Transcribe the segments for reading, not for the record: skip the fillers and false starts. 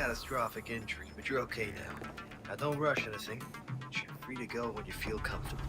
catastrophic injury, but you're okay now. Now don't rush anything. You're free to go when you feel comfortable.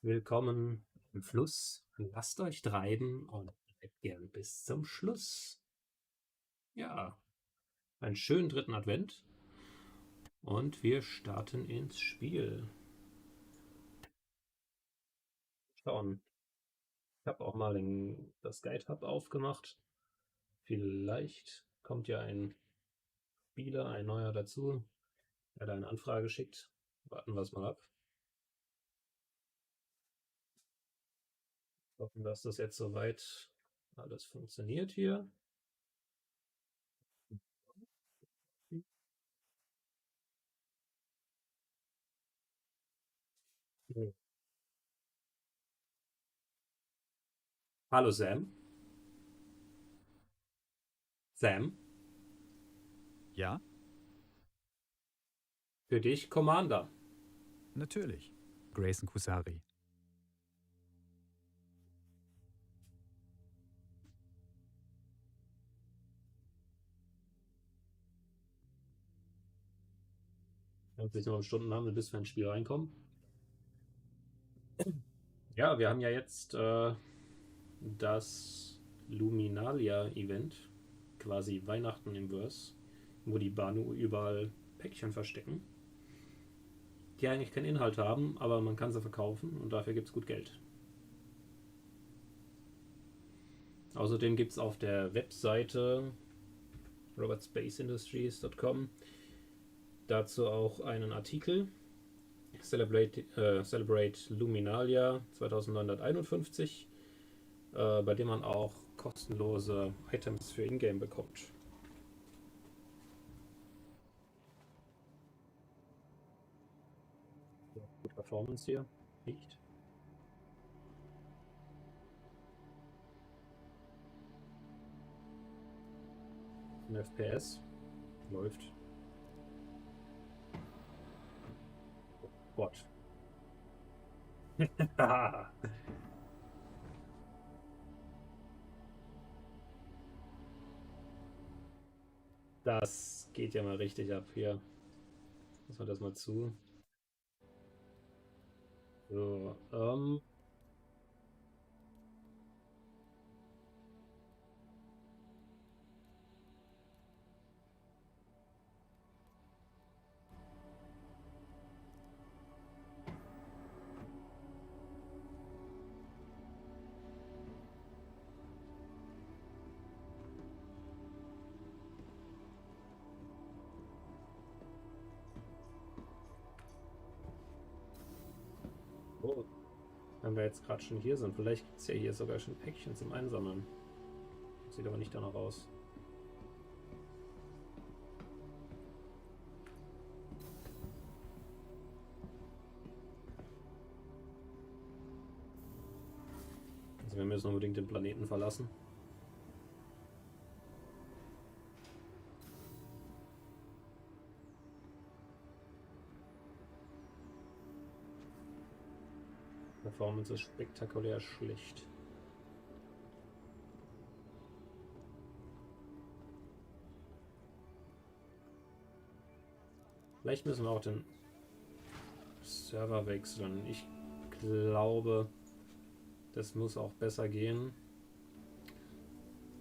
Willkommen im Fluss. Lasst euch treiben und bleibt gern bis zum Schluss. Ja, einen schönen dritten Advent. Und wir starten ins Spiel. Schauen. Ich habe auch mal das Guide Hub aufgemacht. Vielleicht kommt ja ein Spieler, ein neuer dazu. Er hat eine Anfrage schickt. Warten wir es mal ab. Hoffen, dass das jetzt soweit alles funktioniert hier. Hallo Sam. Sam? Ja, Für dich Commander. natürlich. Grayson Kusari. Wenn wir noch Stunden haben, bis wir ins Spiel reinkommen. Ja, wir haben ja jetzt das Luminalia-Event, quasi Weihnachten im Verse, wo die Banu überall Päckchen verstecken, die eigentlich keinen Inhalt haben, aber man kann sie verkaufen und dafür gibt es gut Geld. Außerdem gibt es auf der Webseite robertspaceindustries.com dazu auch einen Artikel, Celebrate Luminalia 2951, bei dem man auch kostenlose Items für Ingame bekommt. Gute Performance hier, nicht? Ein FPS läuft. Oh Gott. Das geht ja mal richtig ab hier. Lassen wir das mal zu. So, oh, wenn wir jetzt gerade schon hier sind, vielleicht gibt es ja hier sogar schon Päckchen zum Einsammeln. Sieht aber nicht danach aus. Also wir müssen unbedingt den Planeten verlassen. Performance ist spektakulär schlecht. Vielleicht müssen wir auch den Server wechseln. Ich glaube, das muss auch besser gehen.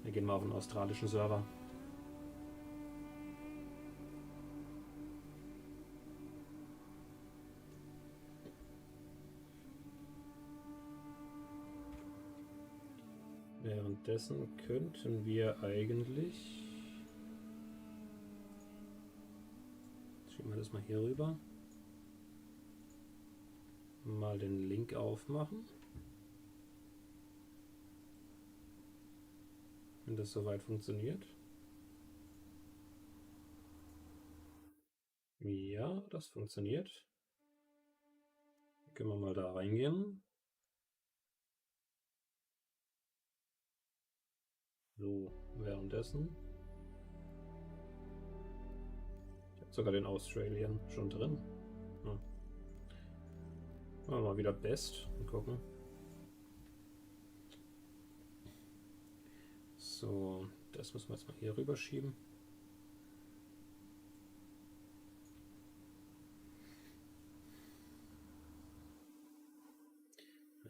Wir gehen mal auf den australischen Server. Währenddessen könnten wir eigentlich... Schieben wir das mal hier rüber. Mal den Link aufmachen. Wenn das soweit funktioniert. Ja, das funktioniert. Können wir mal da reingehen. So, währenddessen. Ich habe sogar den Australian schon drin. Ja. Machen wir mal wieder Best und gucken. So, das müssen wir jetzt mal hier rüber schieben.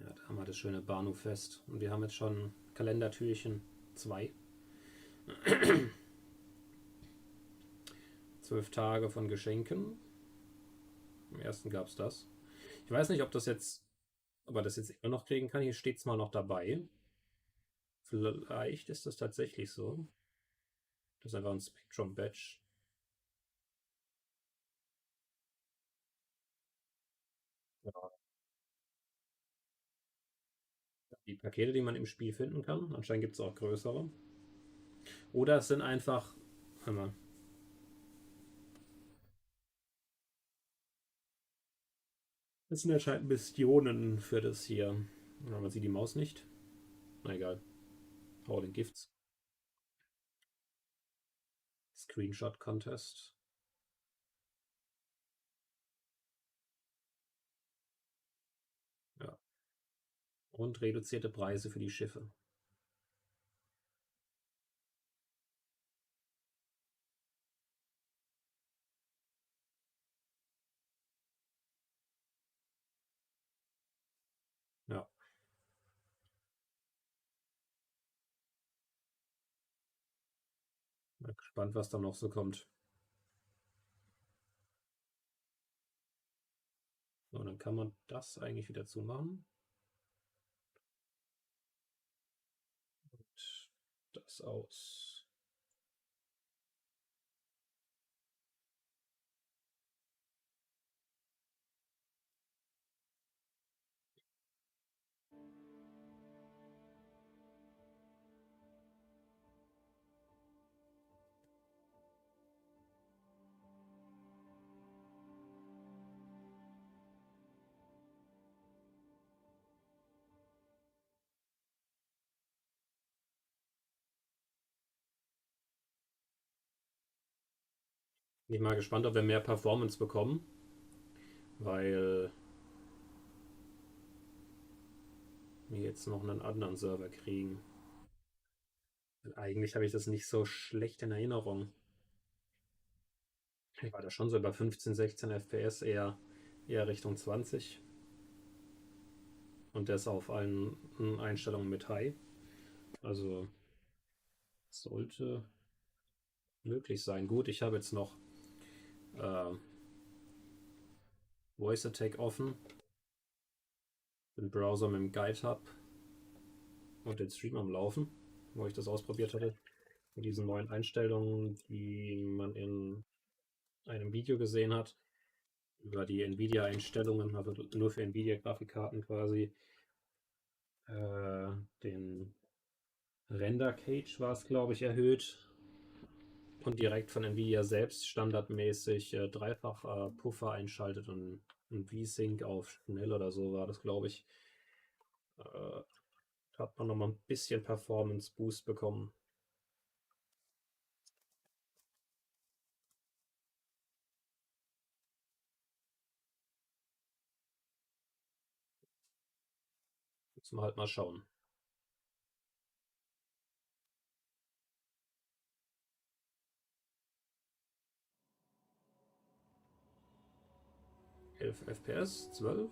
Ja, da haben wir das schöne Banu-Fest. Und wir haben jetzt schon Kalendertürchen 2. 12 Tage von Geschenken. Im ersten gab es das. Ich weiß nicht, ob das jetzt, ob er das jetzt immer noch kriegen kann. Hier steht es mal noch dabei. Vielleicht ist das tatsächlich so. Das ist einfach ein Spectrum Badge. Ja. Die Pakete, die man im Spiel finden kann. Anscheinend gibt es auch größere. Oder es sind einfach. Hör mal. Das sind anscheinend Missionen für das hier. Ja, man sieht die Maus nicht. Na egal. Hau den Gifts. Screenshot Contest. Ja. Und reduzierte Preise für die Schiffe. Ja. Mal gespannt, was da noch so kommt. So, dann kann man das eigentlich wieder zumachen. Und das aus. Bin ich mal gespannt, ob wir mehr Performance bekommen. Weil wir jetzt noch einen anderen Server kriegen. Weil eigentlich habe ich das nicht so schlecht in Erinnerung. Ich war da schon so über 15, 16 FPS, eher Richtung 20. Und das auf allen Einstellungen mit High. Also sollte möglich sein. Gut, ich habe jetzt noch Voice Attack offen. Den Browser mit dem Guide habe und den Stream am Laufen, wo ich das ausprobiert hatte. Mit diesen neuen Einstellungen, die man in einem Video gesehen hat. Über die Nvidia-Einstellungen, also nur für Nvidia-Grafikkarten quasi. Den Render Cage war es, glaube ich, erhöht. Und direkt von Nvidia selbst standardmäßig dreifach Puffer einschaltet und ein V-Sync auf schnell oder so war das, glaube ich. Hat man nochmal ein bisschen Performance Boost bekommen. Müssen wir halt mal schauen. FPS, 12.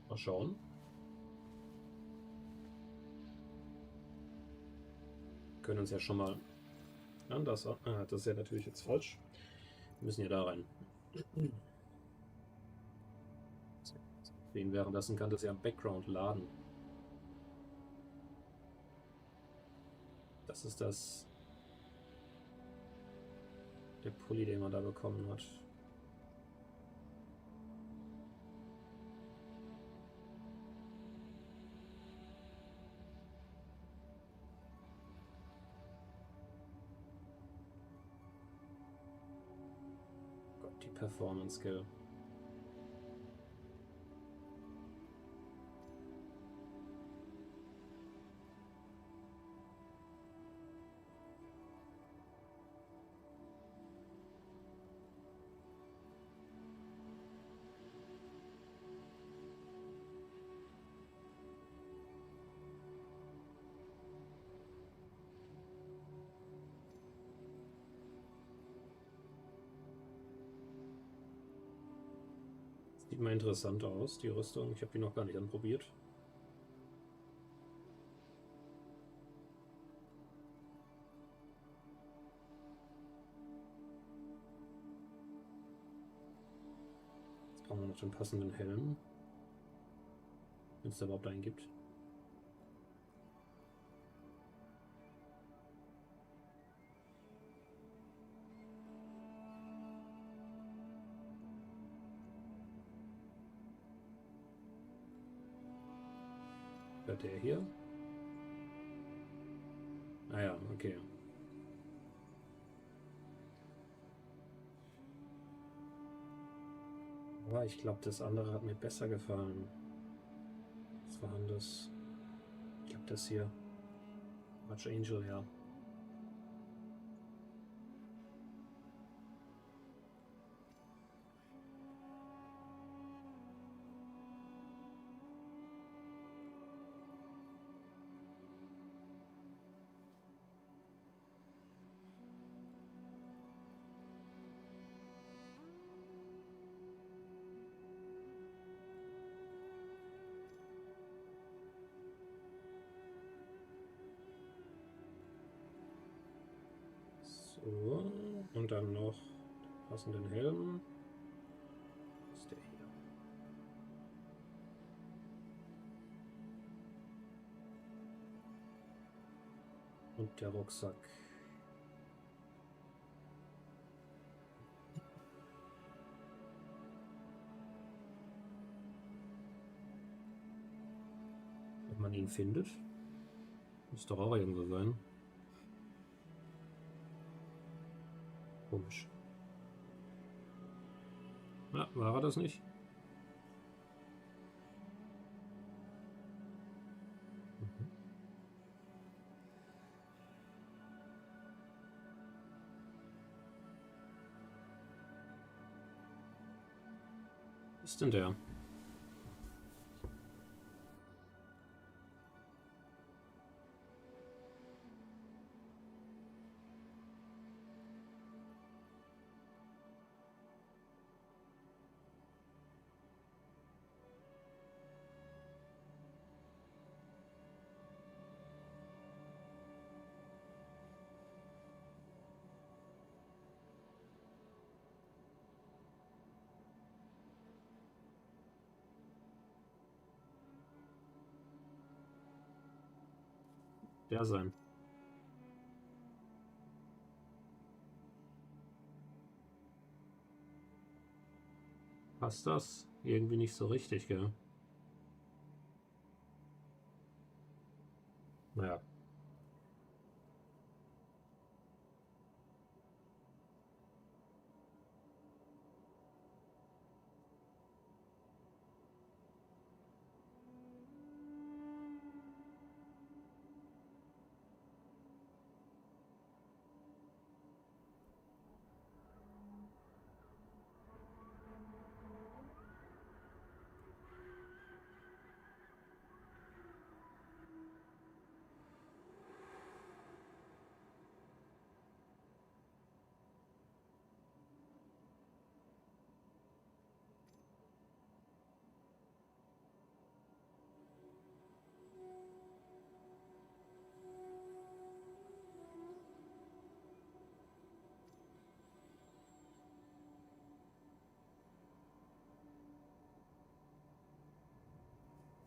Mal schauen. Können uns ja schon mal anders. Das ist ja natürlich jetzt falsch. Wir müssen ja da rein. Währenddessen kann das ja im Background laden. Das ist das. Der Pulli, den man da bekommen hat. Gott, die Performance Skill. Sieht mal interessant aus, die Rüstung. Ich habe die noch gar nicht anprobiert. Jetzt brauchen wir noch den passenden Helm. Wenn es da überhaupt einen gibt. Der hier? Ah ja, okay. Aber ich glaube, das andere hat mir besser gefallen. Was war denn das? Ich glaube, das hier. Much Angel, ja. So, und dann noch den passenden Helm. Was ist der hier? Und der Rucksack. Wenn man ihn findet, muss doch auch irgendwo sein. Komisch. Ja, war er das nicht? Mhm. Was ist denn der? Der sein. Passt das? Irgendwie nicht so richtig, gell? Naja.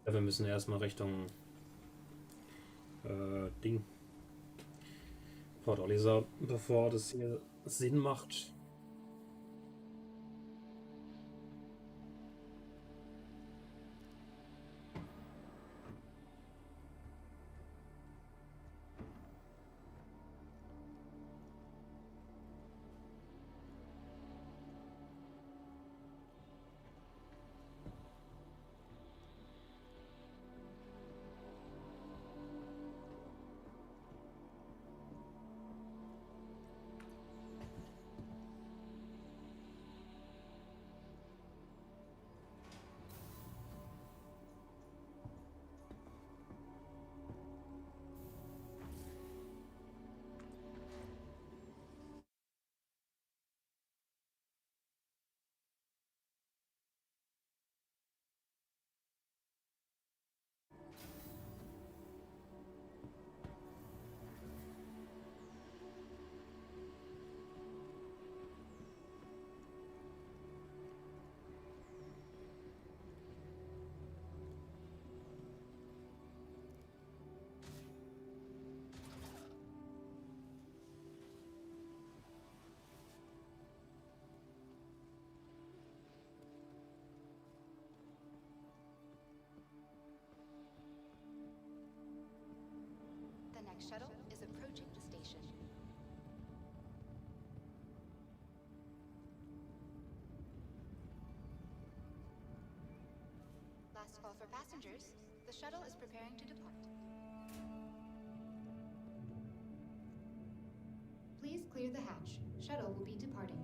Ja, wir müssen erstmal Richtung Ding. Port Olisa, bevor das hier Sinn macht. The next shuttle is approaching the station. Last call for passengers. The shuttle is preparing to depart. Please clear the hatch. Shuttle will be departing.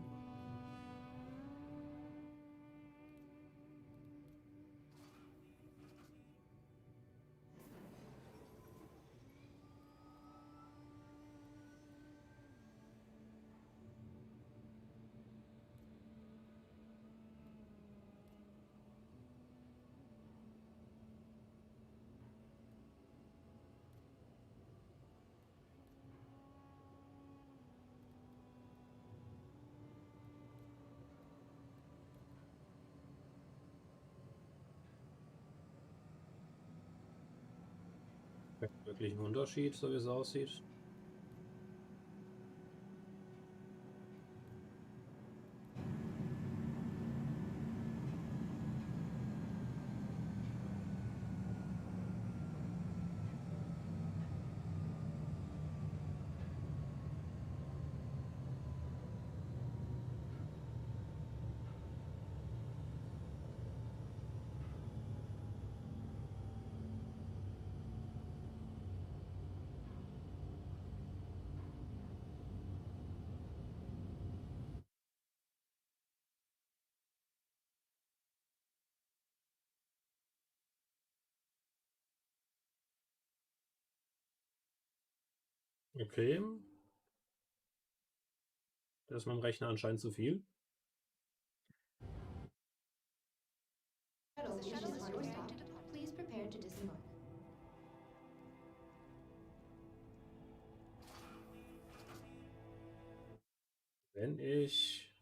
Wirklich ein Unterschied, so wie es aussieht. Okay. Das ist meinem Rechner anscheinend zu viel. The shuttle is your stop. Please prepare to disembark. Wenn ich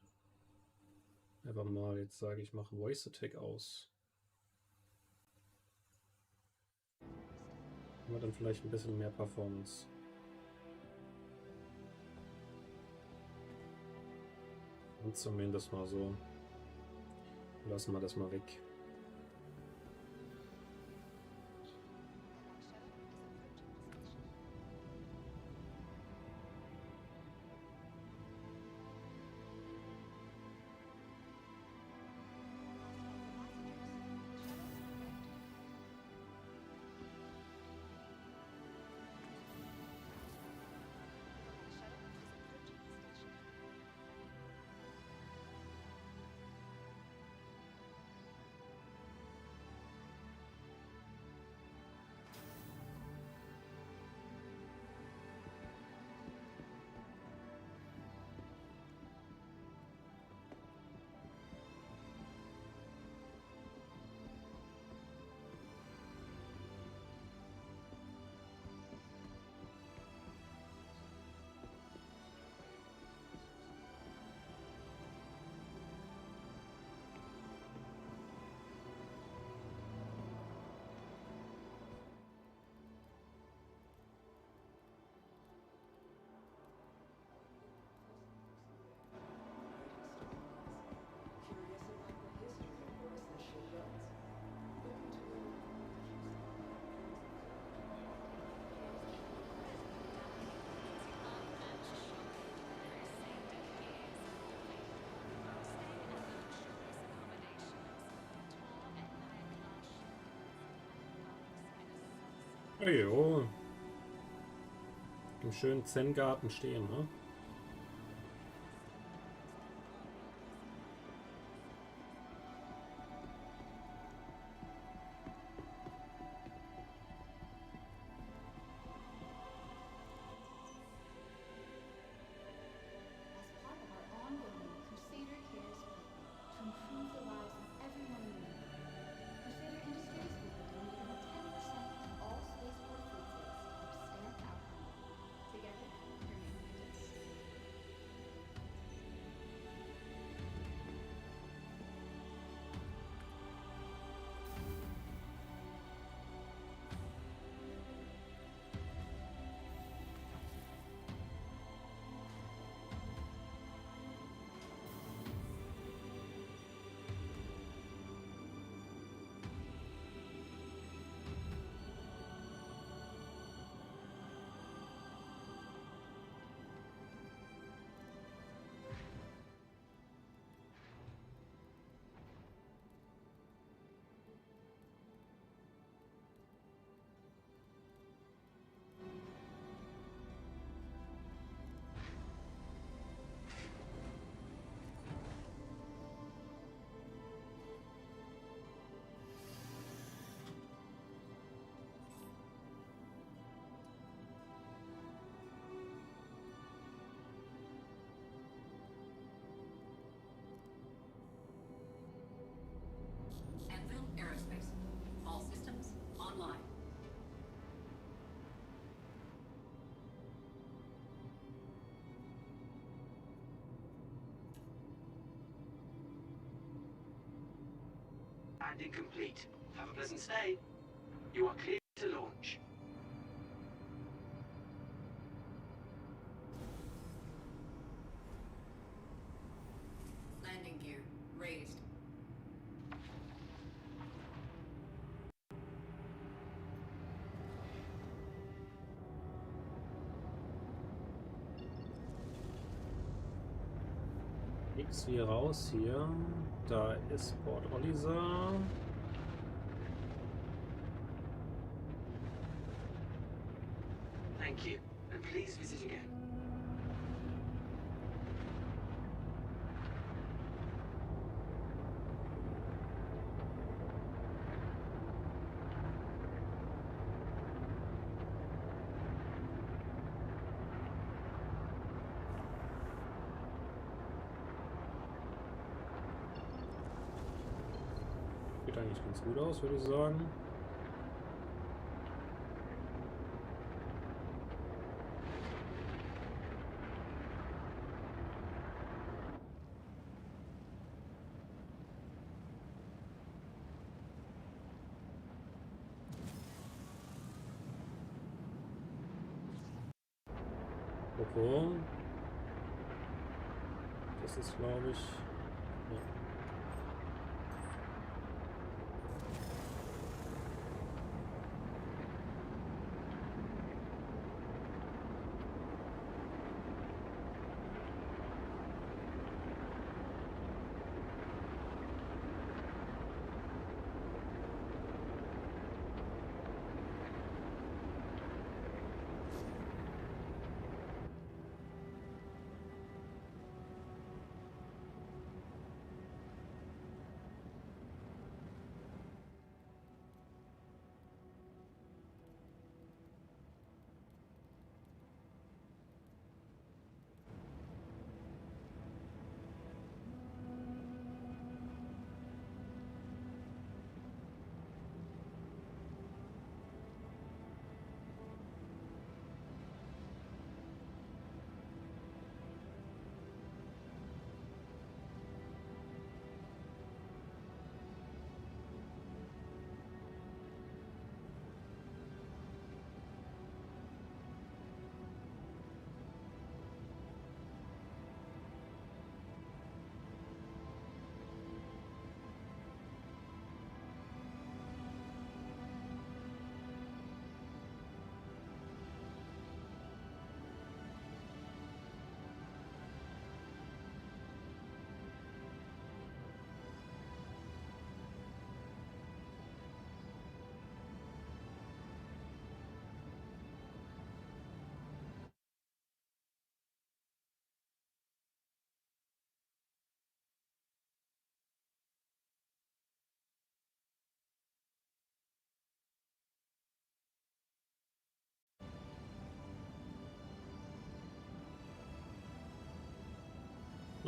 einfach mal jetzt sage, ich mache Voice Attack aus. Haben wir dann vielleicht ein bisschen mehr Performance. Und zumindest mal so. Lassen wir das mal weg. Jo. Im schönen Zen-Garten stehen, ne? As part of our ongoing Crusader Cares program to improve the lives of everyone in need, Crusader Industries will be donating 10% of all spaceport food sales to help stamp out hunger. Together, we remain mutants. Anvil Aerospace. All systems online. Landing complete. Have a pleasant stay. You are clear to launch. Landing gear raised. Nix wie raus hier. Da ist Port Olisa. Thank you, and please visit again. Sieht eigentlich ganz gut aus, würde ich sagen. Okay. Das ist, glaube ich... Ja.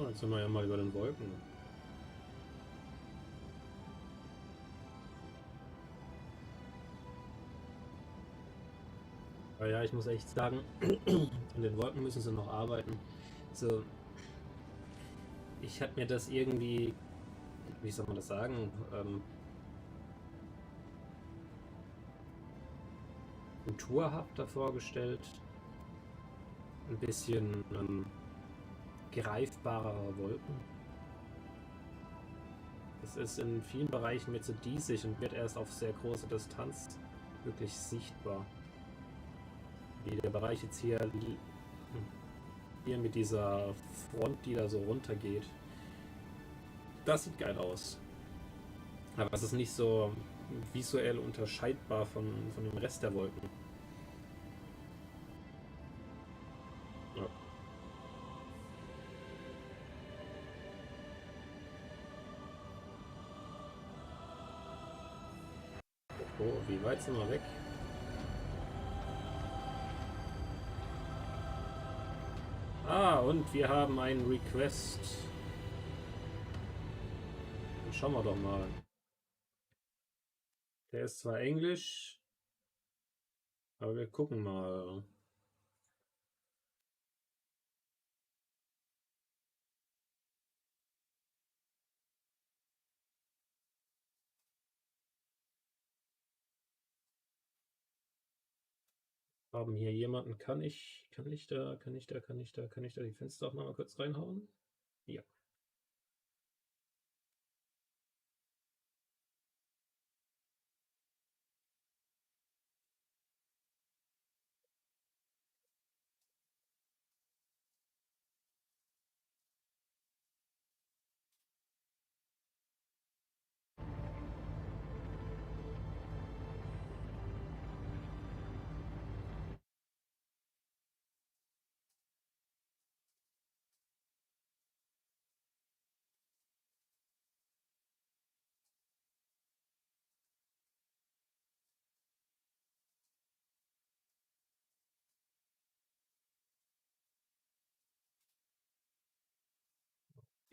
Oh, jetzt sind wir ja mal über den Wolken. Aber ja, ich muss echt sagen, an den Wolken müssen sie noch arbeiten. So, ich hatte mir das irgendwie, wie soll man das sagen, kulturhafter vorgestellt. Ein bisschen greifbarer Wolken. Es ist in vielen Bereichen mit so diesig und wird erst auf sehr große Distanz wirklich sichtbar. Wie der Bereich jetzt hier mit dieser Front, die da so runtergeht. Das sieht geil aus. Aber es ist nicht so visuell unterscheidbar von dem Rest der Wolken. Ja. Oh, wie weit sind wir weg? Ah, und wir haben einen Request. Dann schauen wir doch mal. Der ist zwar Englisch, aber wir gucken mal. Haben hier jemanden? Kann ich da die Fenster auch noch mal kurz reinhauen? Ja.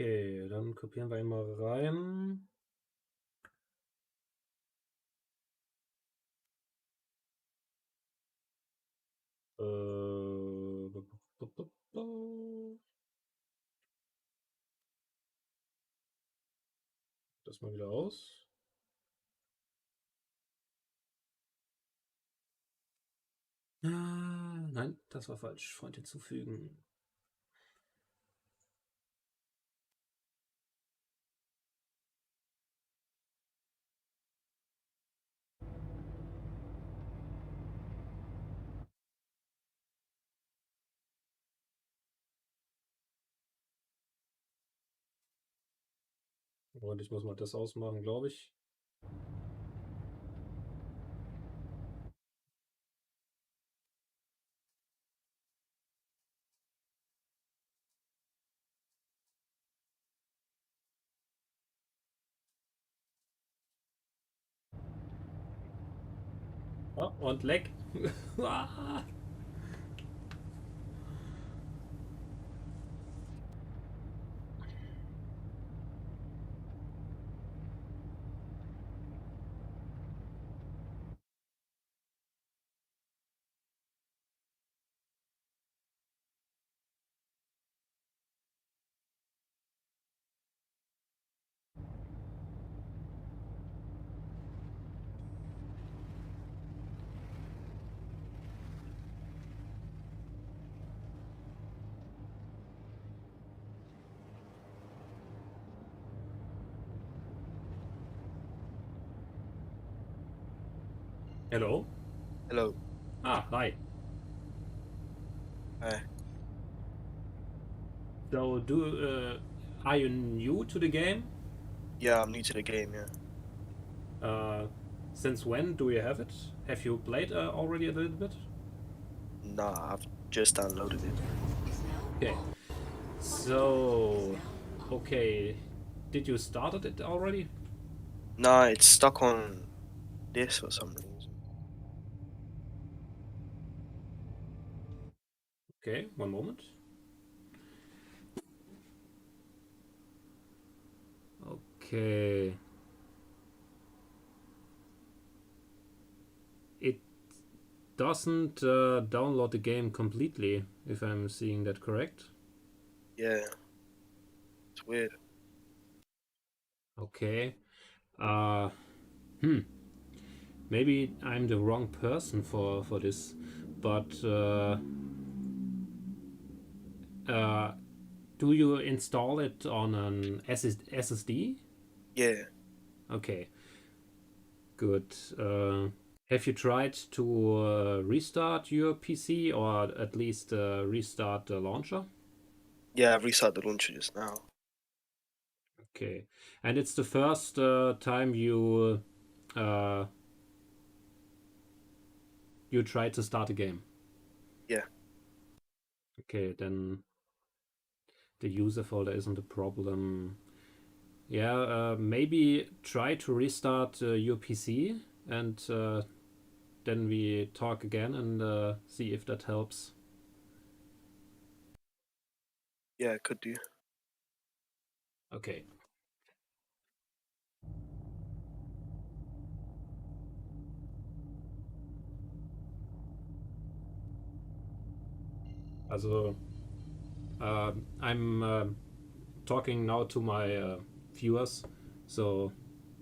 Okay, dann kopieren wir ihn mal rein. Das mal wieder aus. Nein, das war falsch. Freund hinzufügen. Und ich muss mal das ausmachen, glaube ich. Oh, und leck. Hello? Hello. Ah, hi. Hi. So, are you new to the game? Yeah, I'm new to the game, yeah. Since when do you have it? Have you played already a little bit? Nah, I've just downloaded it. Okay. So, okay. Did you started it already? Nah, it's stuck on this for some reason. Okay, one moment. Okay. It doesn't download the game completely, if I'm seeing that correct. Yeah. It's weird. Okay. Maybe I'm the wrong person for this, but do you install it on an SSD? Yeah. Okay, good. Have you tried to restart your PC or at least restart the launcher? Yeah, I've restarted the launcher just now. Okay, and it's the first time you try to start a game. Yeah. Okay, then the user folder isn't a problem. Yeah, maybe try to restart your PC and then we talk again and see if that helps. Yeah, it could do. Okay. Also, I'm talking now to my viewers, so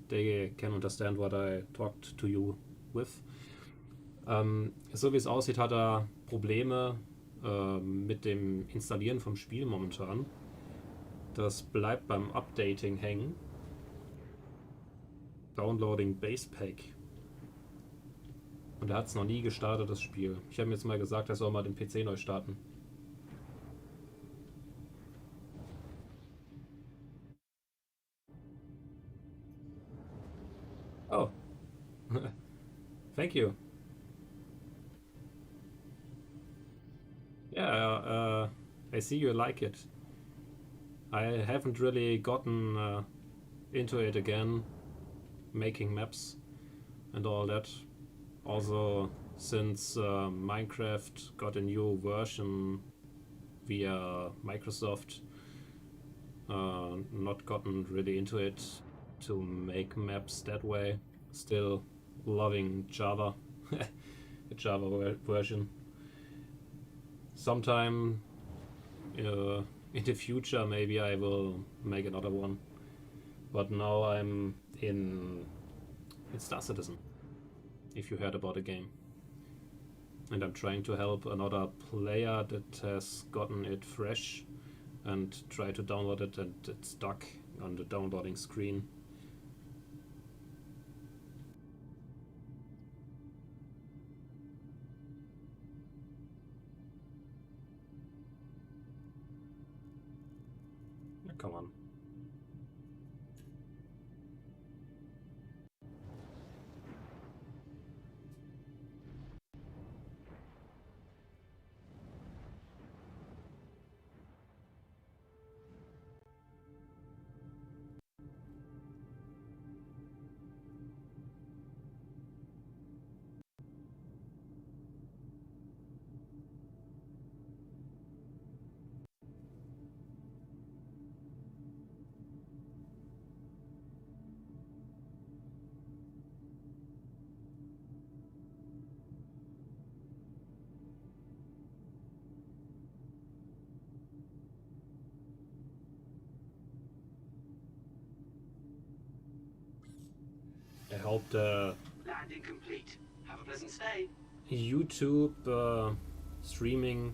they can understand what I talked to you with. So wie es aussieht, hat er Probleme mit dem Installieren vom Spiel momentan. Das bleibt beim Updating hängen. Downloading Base Pack. Und er hat es noch nie gestartet, das Spiel. Ich habe ihm jetzt mal gesagt, er soll mal den PC neu starten. Oh. Thank you. Yeah, I see you like it. I haven't really gotten into it again, making maps and all that. Also, since Minecraft got a new version via Microsoft, not gotten really into it to make maps that way. Still loving Java, the Java version. Sometime in the future, maybe I will make another one. But now I'm in Star Citizen, if you heard about the game. And I'm trying to help another player that has gotten it fresh and try to download it, and it's stuck on the downloading screen. Come on. I hope the Landing complete. Have a pleasant stay. YouTube streaming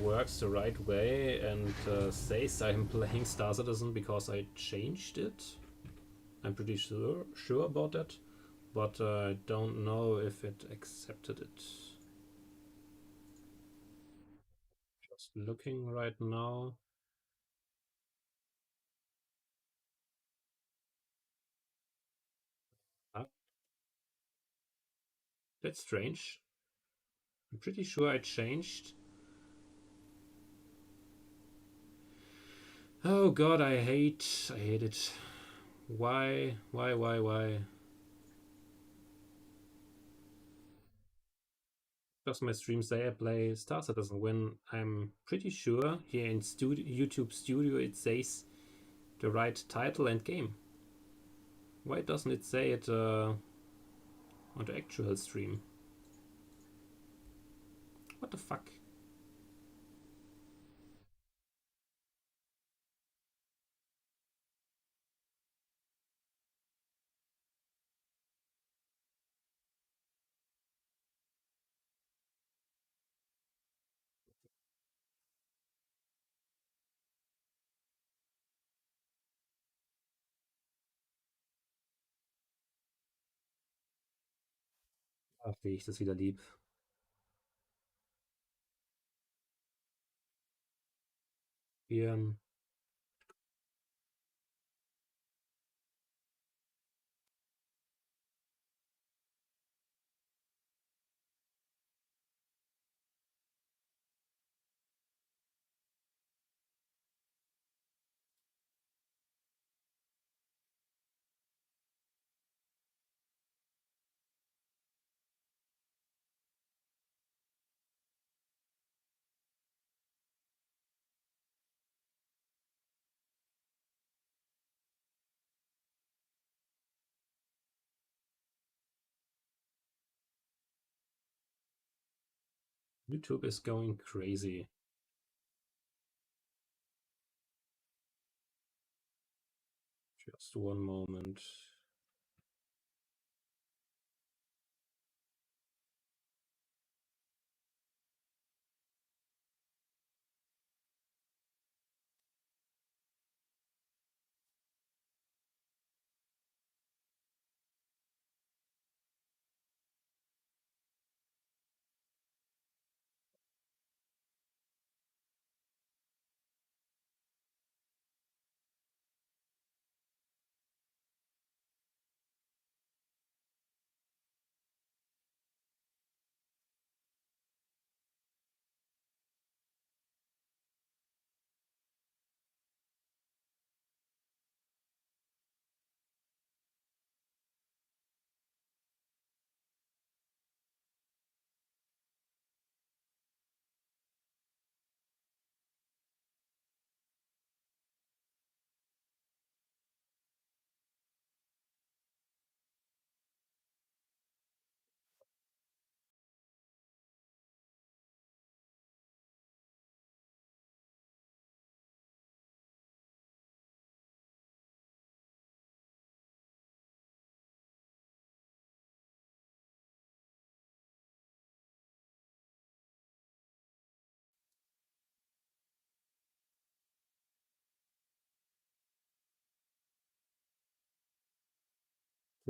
works the right way and says I'm playing Star Citizen because I changed it. I'm pretty sure about that, but I don't know if it accepted it. Just looking right now. That's strange. I'm pretty sure I changed. Oh god, I hate it. Why? Does my stream say I play Star Citizen when I'm pretty sure here in YouTube Studio it says the right title and game. Why doesn't it say it on the actual stream? What the fuck? Ach, wie ich das wieder lieb. Hier. YouTube is going crazy. Just one moment.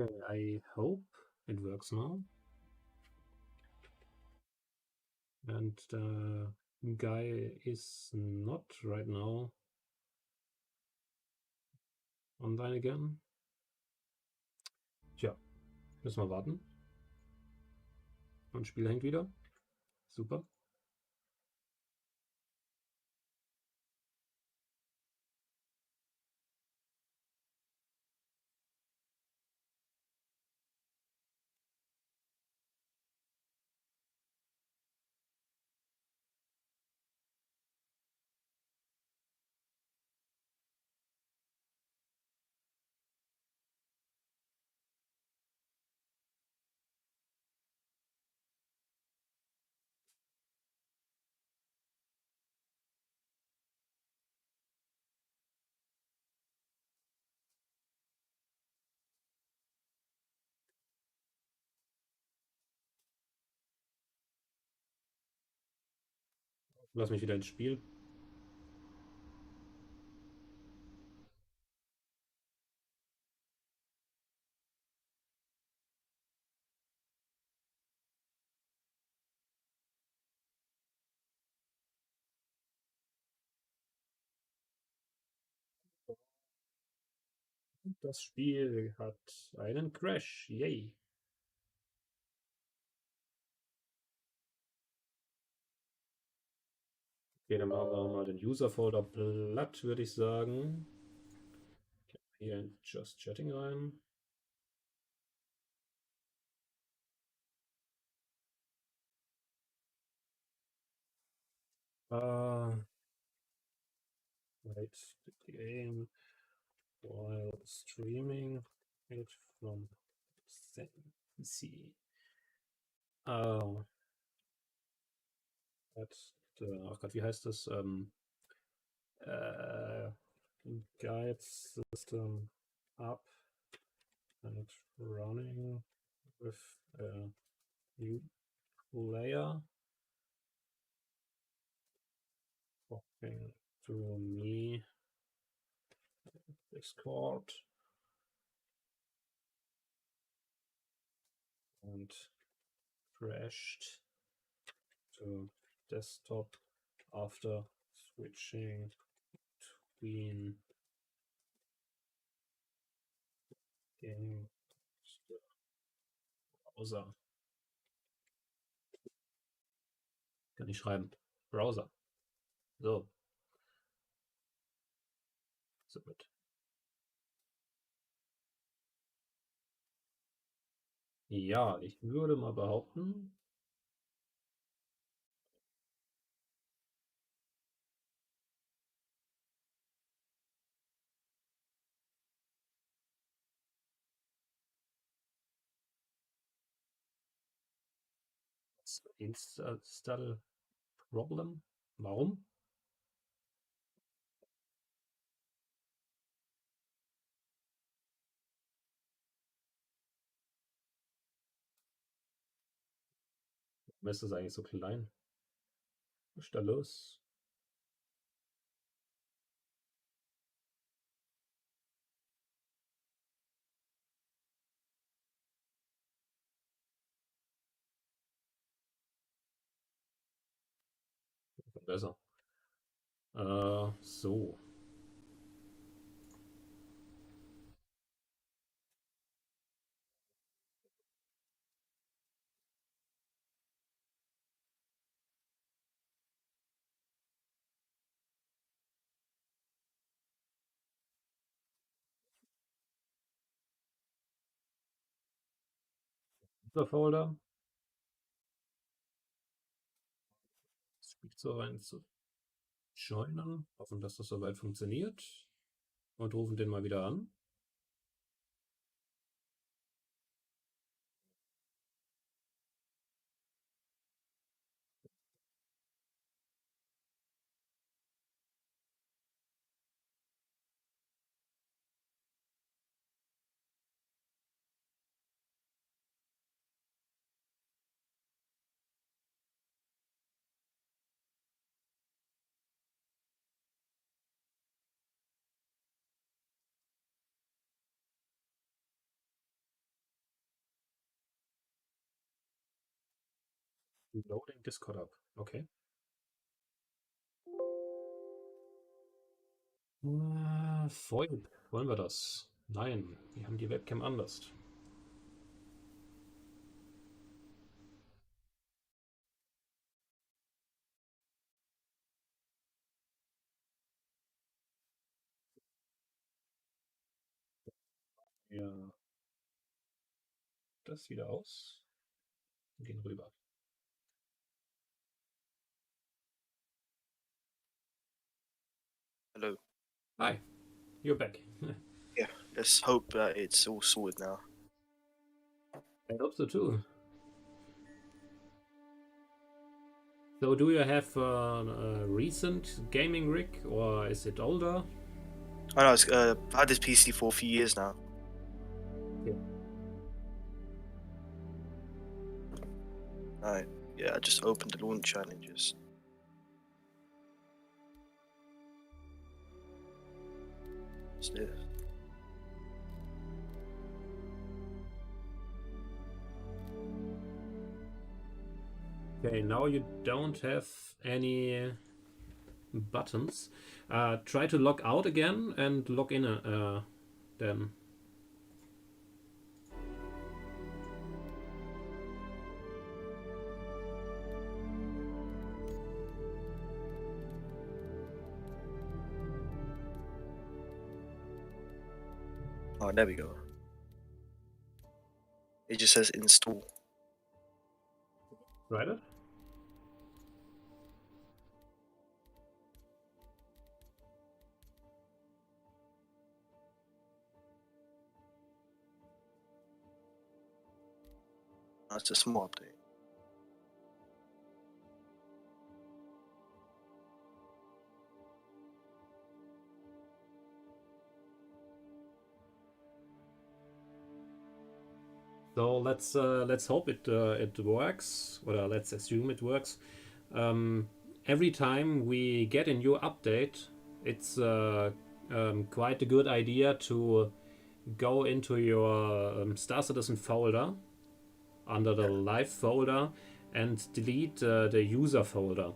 Okay, I hope it works now. And the guy is not right now online again. Tja, müssen wir warten. Und das Spiel hängt wieder. Super. Lass mich wieder ins Spiel. Das Spiel hat einen Crash. Yay. Okay, dann machen wir mal den User-Folder platt, würde ich sagen. Hier in Just Chatting rein. Wait, the game. while streaming it from C. Ach Gott, wie heißt das? Guide system up and running with a new player. Talking to me. Discord. And crashed to desktop after switching between Browser. Kann ich schreiben. Browser. So. Submit. Ja, ich würde mal behaupten, Install Problem. Warum? Warum ist das eigentlich so klein? Was ist da los? Besser. So. Folder. Spielt so rein zu joinen. Hoffen, dass das soweit funktioniert. Und rufen den mal wieder an. Loading Discord ab. Okay. Voll. Wollen wir das? Nein, wir haben die Webcam anders. Ja. Das wieder aus. Und gehen rüber. Hello. Hi. You're back. Yeah, let's hope that it's all sorted now. I hope so too. So, do you have a recent gaming rig or is it older? I know, I've had this PC for a few years now. Yeah. Alright, yeah, I just opened the launcher and just... What's this? Okay, now you don't have any buttons. Try to log out again and log in then. Oh, there we go. It just says install. Right it? That's a small update. So let's hope it works, or let's assume it works. Every time we get a new update, it's quite a good idea to go into your Star Citizen folder under the live folder and delete the user folder.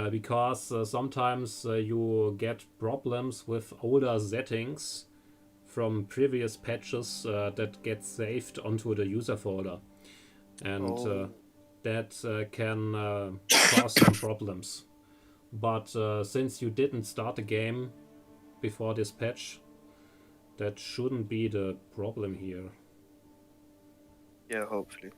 Because sometimes you get problems with older settings from previous patches that get saved onto the user folder, and that can cause some problems. But since you didn't start the game before this patch, that shouldn't be the problem here. Yeah, hopefully.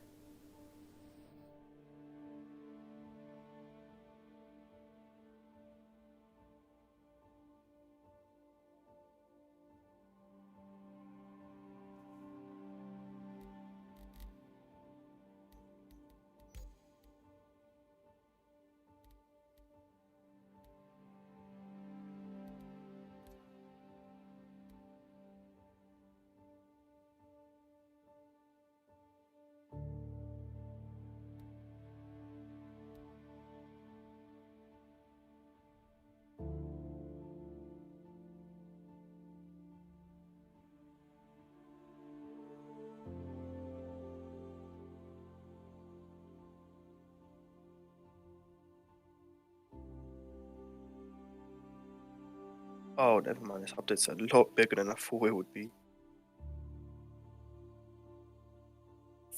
Oh, never mind. This update's a lot bigger than I thought it would be.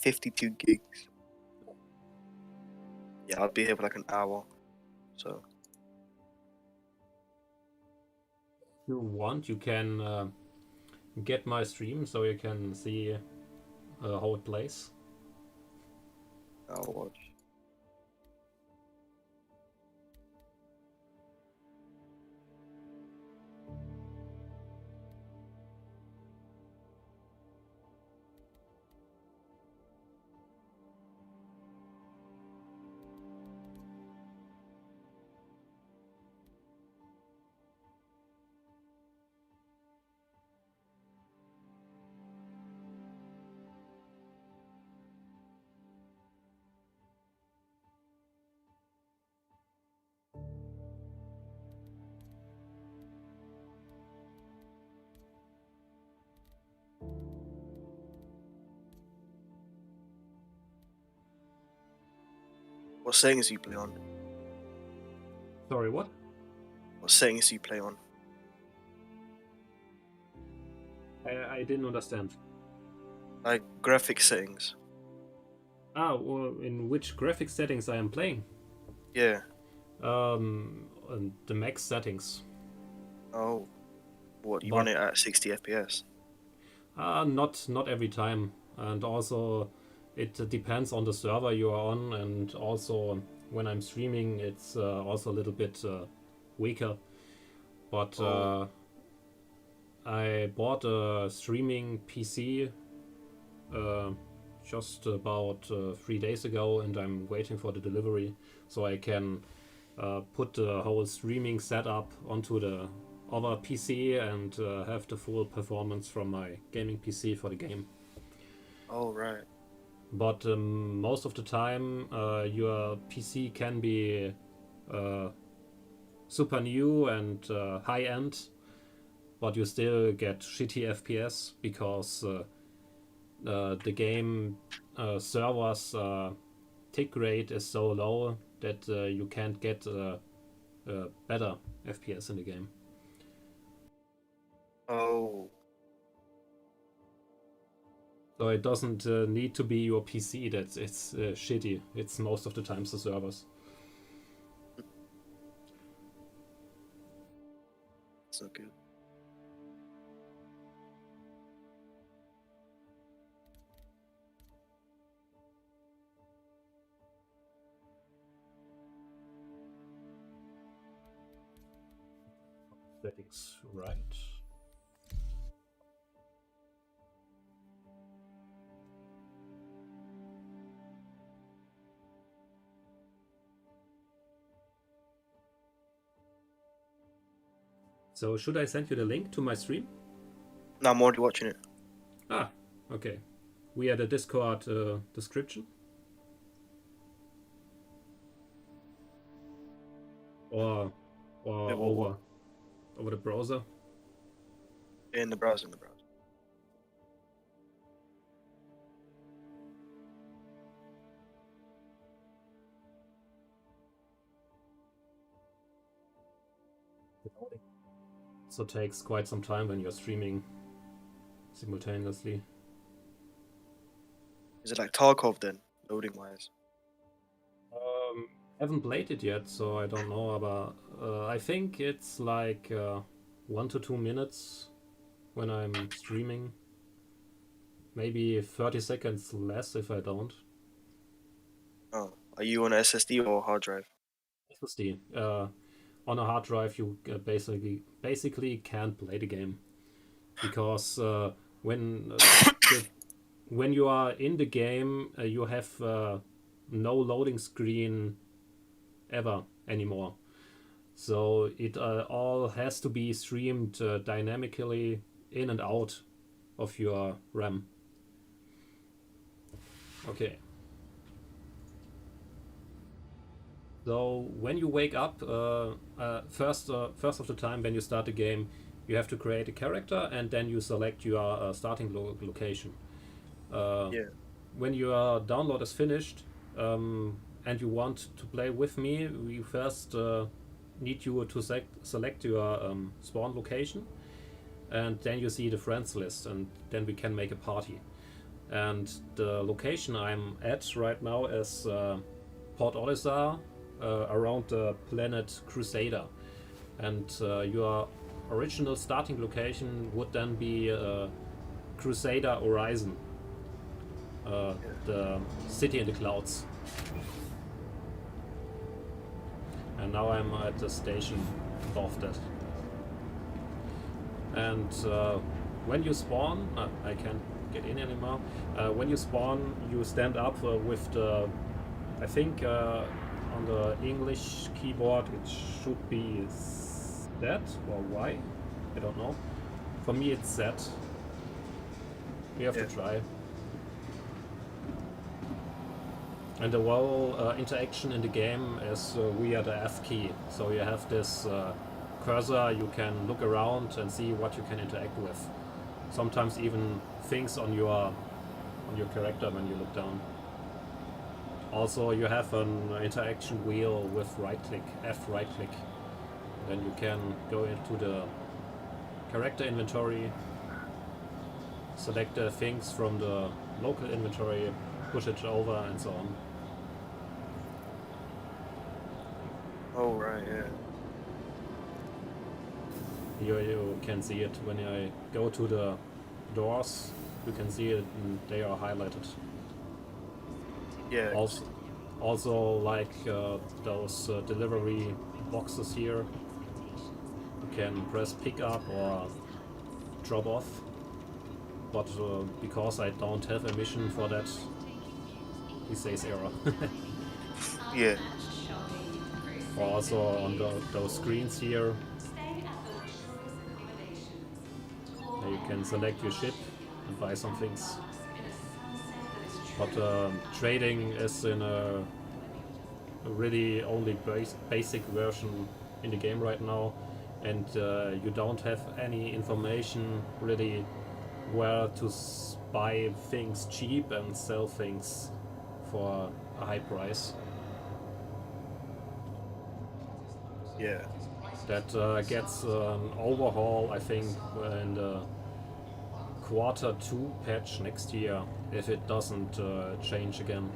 52 gigs. Yeah, I'll be here for like an hour. So, If you want, you can get my stream so you can see how it plays. I'll watch. What settings do you play on? Sorry, what? What settings do you play on? I didn't understand. Like graphic settings. Well, in which graphic settings I am playing? Yeah. And the max settings. Oh. What, you But- run it at 60 FPS? Not every time, and also it depends on the server you are on, and also when I'm streaming, it's also a little bit weaker. But I bought a streaming PC just about 3 days ago, and I'm waiting for the delivery so I can put the whole streaming setup onto the other PC and have the full performance from my gaming PC for the game. Oh, right. But most of the time your PC can be super new and high end, but you still get shitty FPS because the game server's tick rate is so low that you can't get better FPS in the game. Oh. So it doesn't need to be your PC that's it's shitty. It's most of the times the servers. So good. Settings right. So should I send you the link to my stream? No, I'm already watching it. Ah, okay. We had a Discord description. Or Yeah, over the browser. In the browser. So takes quite some time when you're streaming simultaneously. Is it like Tarkov then, loading wise? Haven't played it yet, so I don't know, but I think it's like 1 to 2 minutes when I'm streaming. Maybe 30 seconds less if I don't. Oh, are you on a SSD or hard drive? SSD. On a hard drive, you basically can't play the game because when you are in the game, you have no loading screen ever anymore. So it all has to be streamed dynamically in and out of your RAM. Okay. So when you wake up, first of the time when you start the game, you have to create a character and then you select your starting location. When your download is finished and you want to play with me, we first need you to select your spawn location, and then you see the friends list, and then we can make a party. And the location I'm at right now is Port Olisar, around the planet Crusader, and your original starting location would then be Crusader Horizon, the city in the clouds. And now I'm at the station above that. And when you spawn, I can't get in anymore. When you spawn, you stand up with the, I think on the English keyboard it should be Z or Y, I don't know. For me it's Z. We have to try. And the whole interaction in the game is via the F key. So you have this cursor, you can look around and see what you can interact with. Sometimes even things on your character when you look down. Also you have an interaction wheel with right click, F right click. Then you can go into the character inventory, select the things from the local inventory, push it over and so on. Oh right, yeah. Here you can see it when I go to the doors. You can see it and they are highlighted. Yeah. Also like those delivery boxes here. You can press pick up or drop off. But because I don't have a mission for that, he says error. Yeah. Also on those screens here, you can select your ship and buy some things. But trading is in a really only basic version in the game right now, and you don't have any information really where to buy things cheap and sell things for a high price. Yeah. That gets an overhaul, I think, in the Q2 patch next year, if it doesn't change again.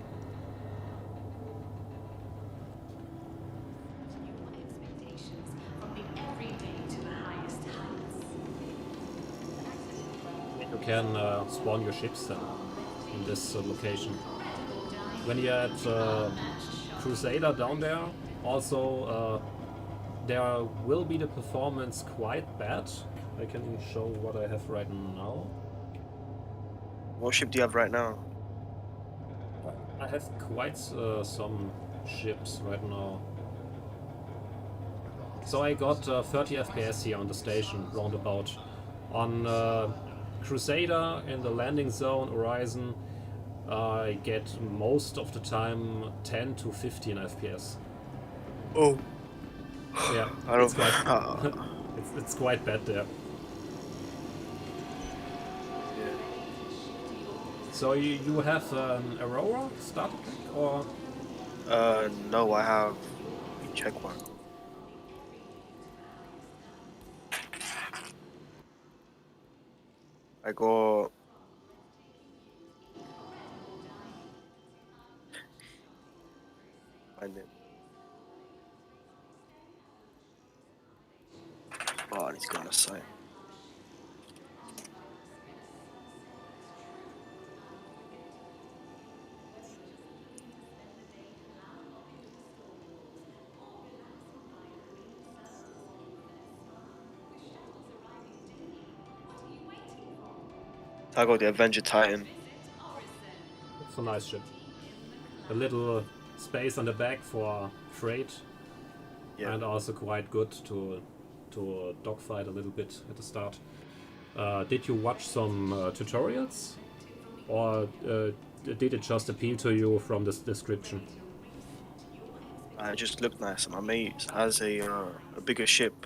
You can spawn your ships then in this location. When you're at Crusader down there, also there will be the performance quite bad. I can show what I have right now. What ship do you have right now? I have quite some ships right now. So I got 30 FPS here on the station, roundabout. On Crusader in the landing zone horizon, I get most of the time 10 to 15 FPS. Oh, Yeah, I don't. it's quite it's quite bad there. Yeah. So you have an Aurora starter pack, or No, I have. Let me check one. I got. Find it. Oh, I need to go on the site. I got the Avenger Titan. it's a nice ship. A little space on the back for freight, Yeah. and also quite good to dogfight a little bit at the start. Did you watch some tutorials, or did it just appeal to you from this description? It just looked nice. My mate has a bigger ship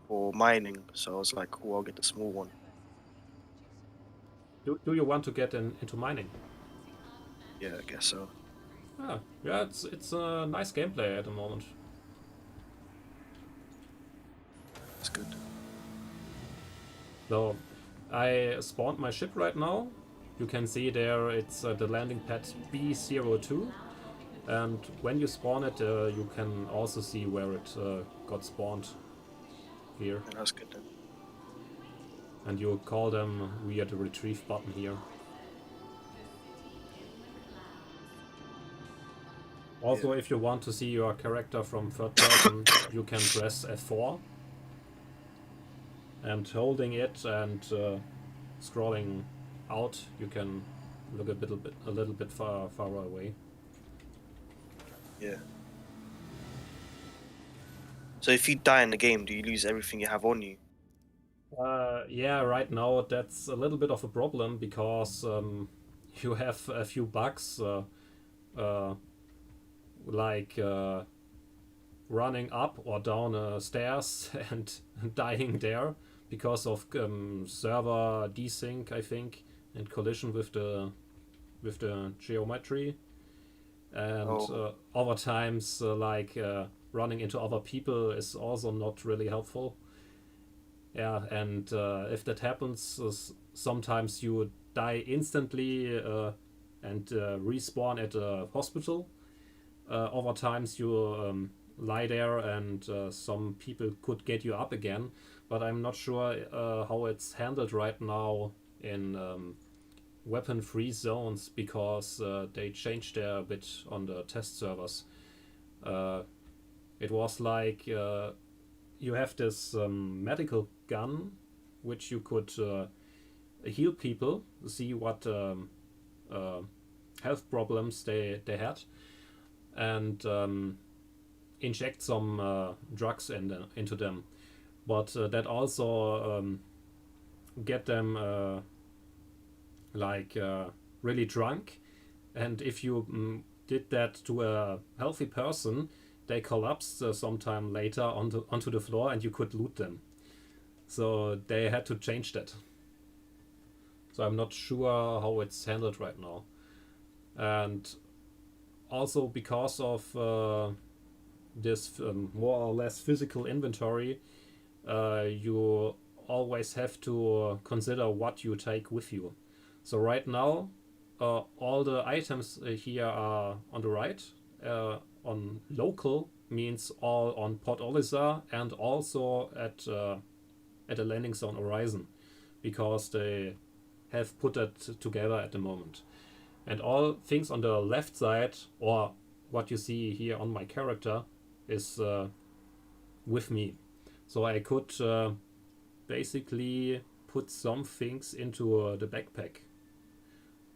for mining, so I was like, cool, I'll get the small one. Do you want to get into mining? Yeah, I guess so. Yeah, it's a nice gameplay at the moment. That's good. So I spawned my ship right now. You can see there it's the landing pad B02, and when you spawn it, you can also see where it got spawned here. Yeah, that's good then. And you call them via the retrieve button here. Also, if you want to see your character from third person, you can press F4. And holding it and scrolling out, you can look a little bit far away. Yeah. So if you die in the game, do you lose everything you have on you? Yeah, right now that's a little bit of a problem because you have a few bugs, like running up or down stairs and dying there because of server desync, I think, and collision with the geometry, and other times like running into other people is also not really helpful. Yeah, and if that happens, sometimes you die instantly and respawn at a hospital. Other times you lie there and some people could get you up again, but I'm not sure how it's handled right now in weapon-free zones because they changed there a bit on the test servers. It was like you have this medical gun which you could heal people, see what health problems they had, and inject some drugs into them, but that also get them like really drunk, and if you did that to a healthy person, they collapsed sometime later onto the floor and you could loot them. So they had to change that. So I'm not sure how it's handled right now. And also because of this more or less physical inventory, you always have to consider what you take with you. So right now, all the items here are on the right. On local means all on Port Olisar and also at the landing zone horizon, because they have put that together at the moment. And all things on the left side, or what you see here on my character, is with me. So I could basically put some things into the backpack,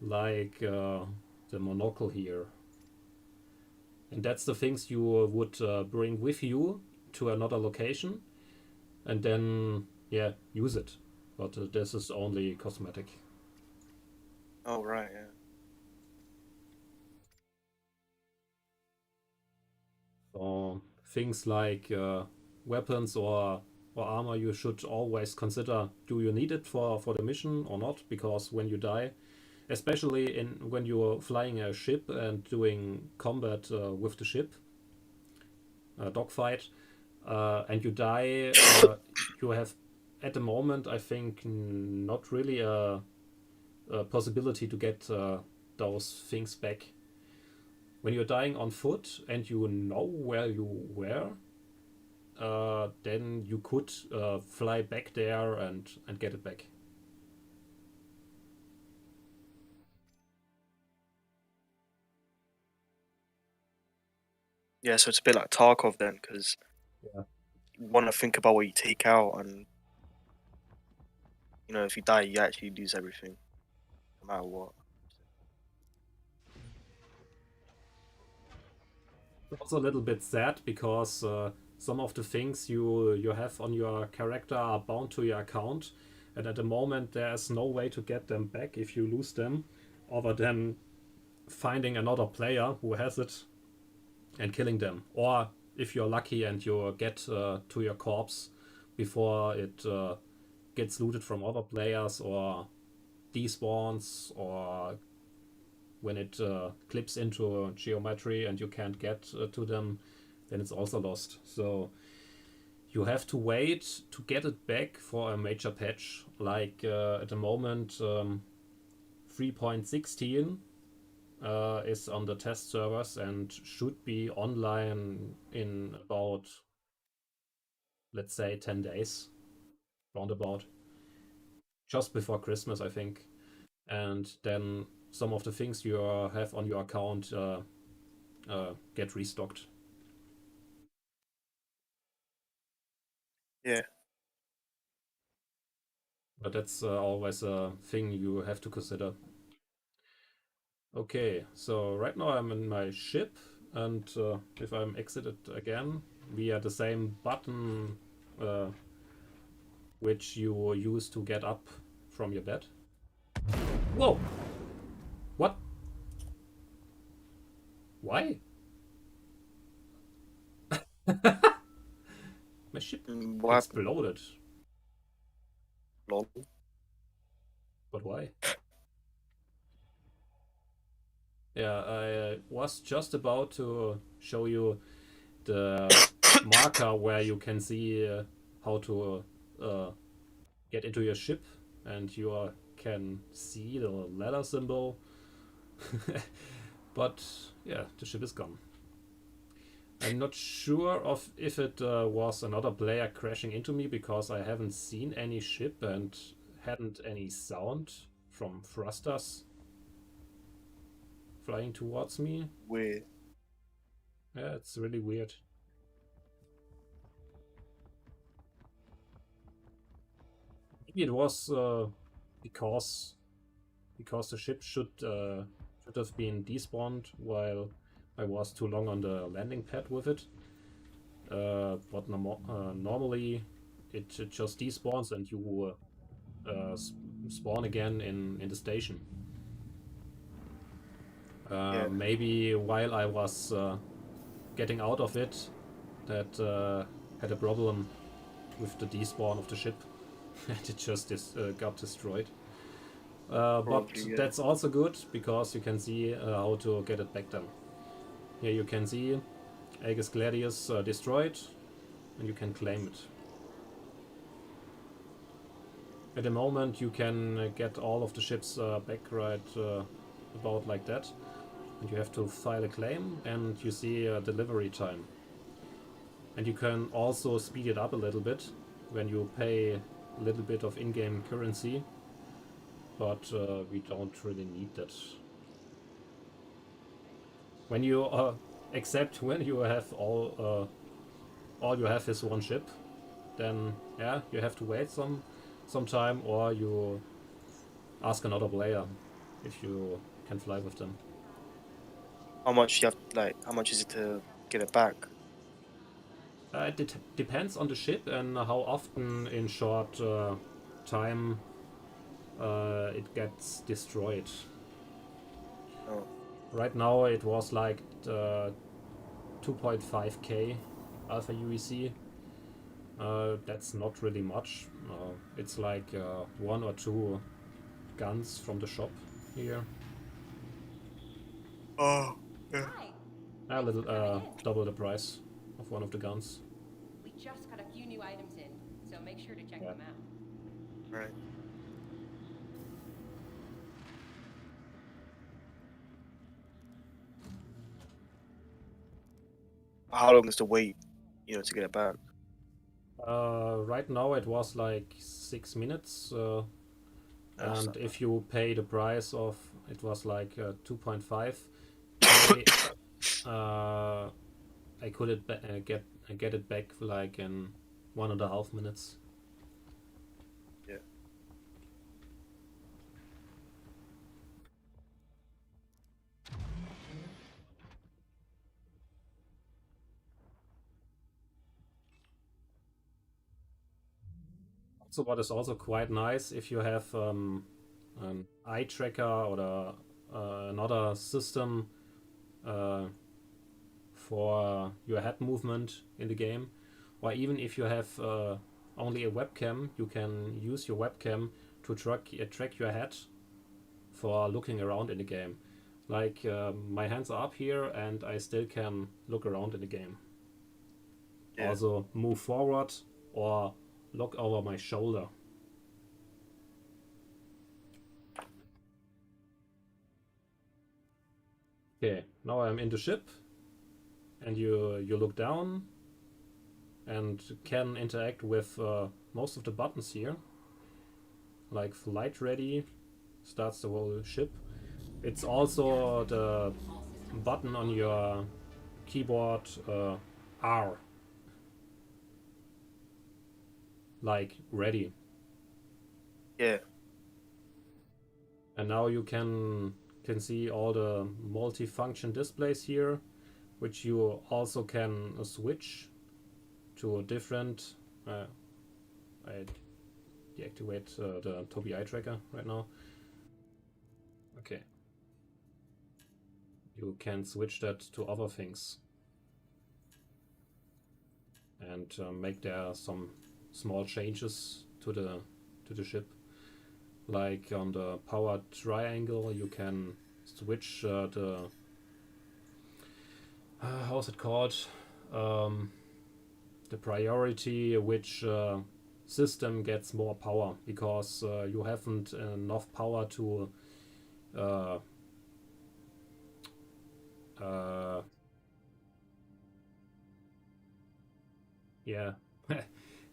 like the monocle here. And that's the things you would bring with you to another location, and then yeah, use it. But this is only cosmetic. Oh right, yeah. So things like weapons or armor, you should always consider: do you need it for the mission or not? Because when you die, especially when you're flying a ship and doing combat with the ship, dogfight, and you die, you have at the moment, I think, not really a possibility to get those things back. When you're dying on foot and you know where you were, then you could fly back there and get it back. Yeah, so it's a bit like Tarkov then, because Yeah. you want to think about what you take out, and you know, if you die, you actually lose everything, no matter what. It's also a little bit sad because some of the things you have on your character are bound to your account, and at the moment there's no way to get them back if you lose them, other than finding another player who has it and killing them. Or if you're lucky and you get to your corpse before it gets looted from other players, or despawns, or when it clips into geometry and you can't get to them, then it's also lost. So you have to wait to get it back for a major patch. Like at the moment, 3.16 is on the test servers and should be online in about, let's say, 10 days, roundabout, just before Christmas, I think. And then some of the things you have on your account get restocked. Yeah. But that's always a thing you have to consider. Okay, so right now I'm in my ship, and if I'm exited again via the same button which you use to get up from your bed. Whoa! What? Why? My ship What happened? exploded. Lol. But why? Yeah, I was just about to show you the marker where you can see how to get into your ship, and you can see the ladder symbol. But yeah, the ship is gone. I'm not sure of if it was another player crashing into me, because I haven't seen any ship and hadn't any sound from thrusters flying towards me. Weird. Yeah, it's really weird. Maybe it was because the ship should have been despawned while I was too long on the landing pad with it. But normally it just despawns and you spawn again in the station. Yeah. Maybe while I was getting out of it, that had a problem with the despawn of the ship, and it just got destroyed. But Probably, yeah. that's also good, because you can see how to get it back then. Here you can see Aegis Gladius destroyed, and you can claim it. At the moment you can get all of the ships back right about like that, and you have to file a claim, and you see delivery time. And you can also speed it up a little bit when you pay a little bit of in-game currency, but we don't really need that. When you except when you have all you have is one ship, then yeah, you have to wait some time, or you ask another player if you can fly with them. How much you have? Like, how much is it to get it back? It depends on the ship and how often in short time it gets destroyed. Oh. Right now it was like 2.5k alpha UEC. That's not really much. It's like 1 or 2 guns from the shop here. Oh. Yeah. Hi. A little double the price of one of the guns. We just got a few new items in, so make sure to check Yeah. them out. Right. How long is the wait, you know, to get it back? Right now it was like 6 minutes, That's and not if you pay the price of, it was like 2.5, I could get it back like in 1.5 minutes. Yeah. So what is also quite nice, if you have an eye tracker or another system for your head movement in the game, or even if you have only a webcam, you can use your webcam to track your head for looking around in the game. Like my hands are up here and I still can look around in the game. Yeah. Also move forward or look over my shoulder. Okay, now I'm in the ship, and you look down and can interact with most of the buttons here. Like flight ready starts the whole ship. It's also the button on your keyboard R. Like ready. Yeah. And now you can see all the multi-function displays here, which you also can switch to a different. I deactivate the Tobii eye tracker right now. Okay. You can switch that to other things and make there some small changes to the ship. Like on the power triangle, you can switch the how's it called? The priority which system gets more power, because you haven't enough power to yeah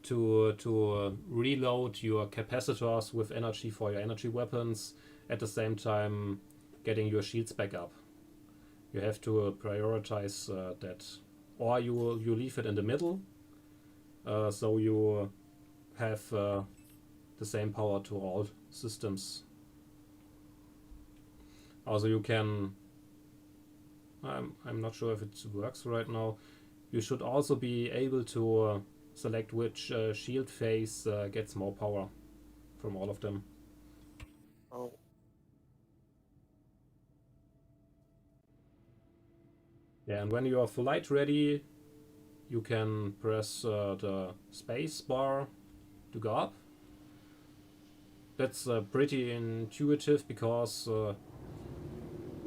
to reload your capacitors with energy for your energy weapons, at the same time getting your shields back up. You have to prioritize that, or you leave it in the middle, so you have the same power to all systems. Also, you can. I'm not sure if it works right now. You should also be able to select which shield phase gets more power from all of them. Oh. Yeah, and when you are flight ready, you can press the space bar to go up. That's pretty intuitive, because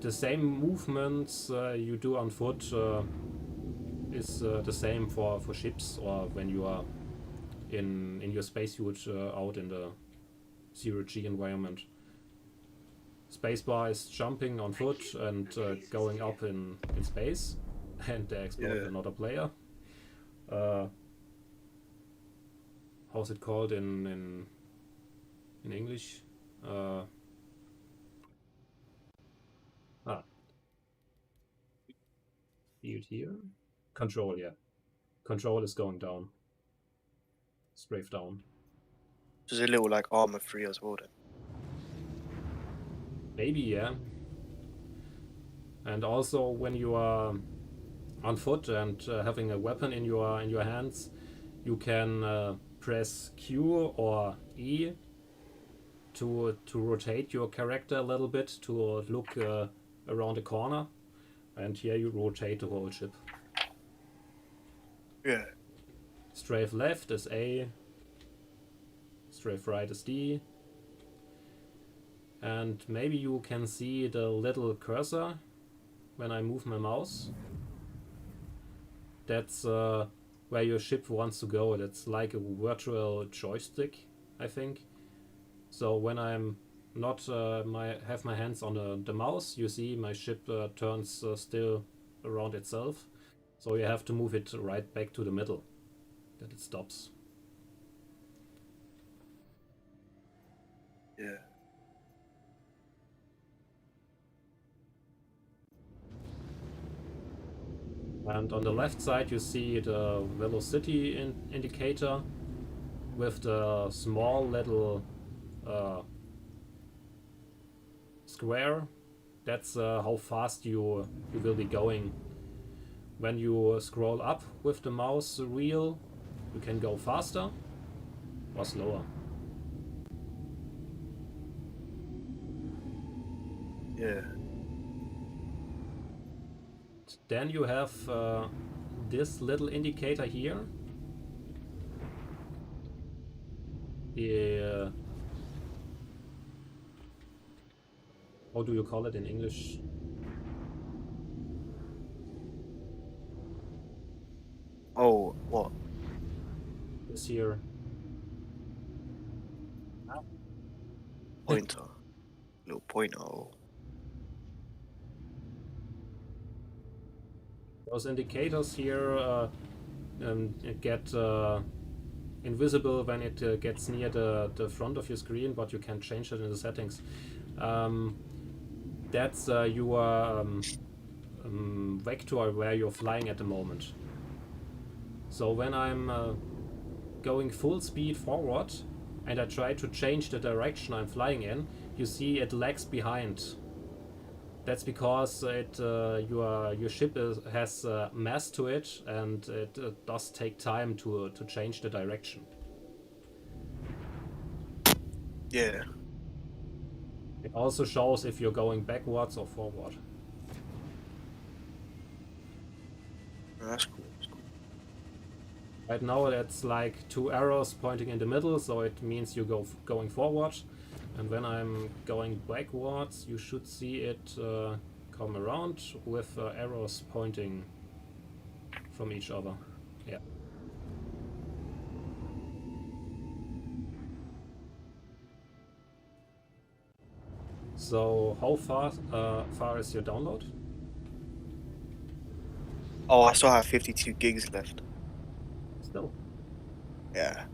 the same movements you do on foot is the same for ships, or when you are in your spacesuit out in the zero-G environment. Spacebar is jumping on foot and going up in space, and they explode another player. How's it called in English? Field here. Control, yeah. Control is going down. Strafe down. There's a little like armor 3 as well then. Maybe, yeah. And also when you are on foot and having a weapon in your hands, you can press Q or E to rotate your character a little bit to look around the corner, and here you rotate the whole ship. Yeah. Strafe left is A, strafe right is D, and maybe you can see the little cursor when I move my mouse. That's where your ship wants to go. That's like a virtual joystick, I think. So when I'm not have my hands on the mouse, you see my ship turns still around itself. So you have to move it right back to the middle, that it stops. Yeah. And on the left side you see the velocity indicator with the small little square. That's how fast you will be going. When you scroll up with the mouse wheel, you can go faster or slower. Yeah. Then you have this little indicator here. The how do you call it in English? Oh, what? This here. Pointer. Little pointer. Oh. Those indicators here get invisible when it gets near the front of your screen, but you can change it in the settings. That's your vector where you're flying at the moment. So when I'm going full speed forward and I try to change the direction I'm flying in, you see it lags behind. That's because your ship has mass to it, and it does take time to change the direction. Yeah. It also shows if you're going backwards or forward. Oh, that's cool. That's cool. Right now that's like two arrows pointing in the middle, so it means you going forward. And when I'm going backwards, you should see it come around with arrows pointing from each other. Yeah. So how far is your download? Oh, I still have 52 gigs left. Still. Yeah.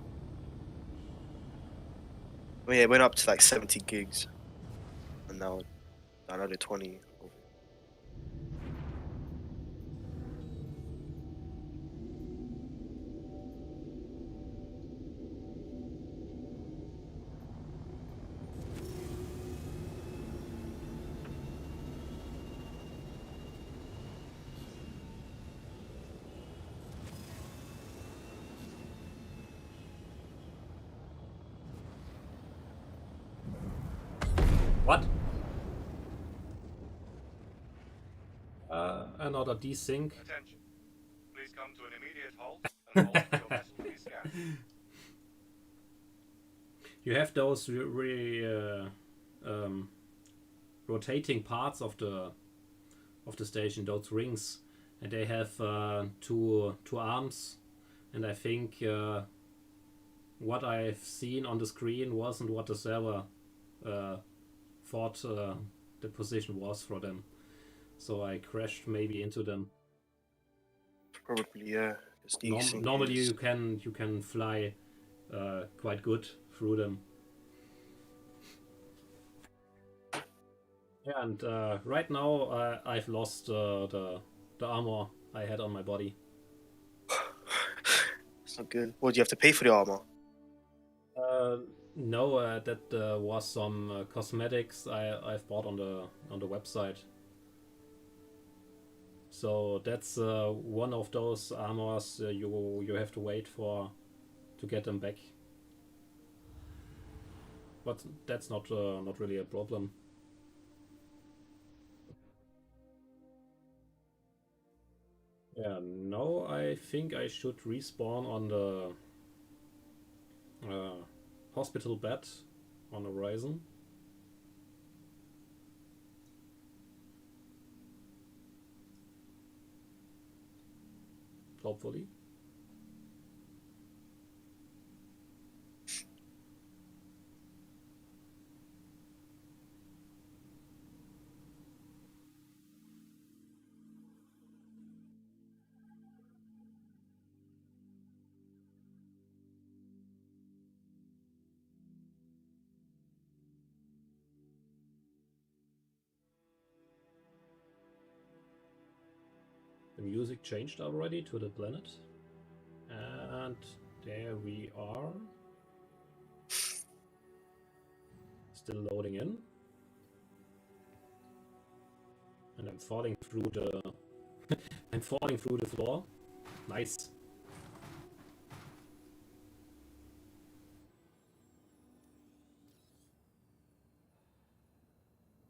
I mean, it went up to like 70 gigs. And now another 20. What? Another desync. Attention. Please come to an immediate halt and all of your vessel be scanned. You have those rotating parts of the station, those rings, and they have two arms. And I think what I've seen on the screen wasn't what the server thought the position was for them. So I crashed maybe into them. Probably, yeah. Normally you can fly quite good through them. Yeah, and right now I've lost the armor I had on my body. It's not good. What, do you have to pay for the armor? No, that was some cosmetics I've bought on the website. So that's one of those armors you have to wait for to get them back. But that's not really a problem. Yeah, now I think I should respawn on the hospital bed on Horizon. Hopefully. The music changed already to the planet. And there we are. Still loading in. And I'm falling through the I'm falling through the floor. Nice.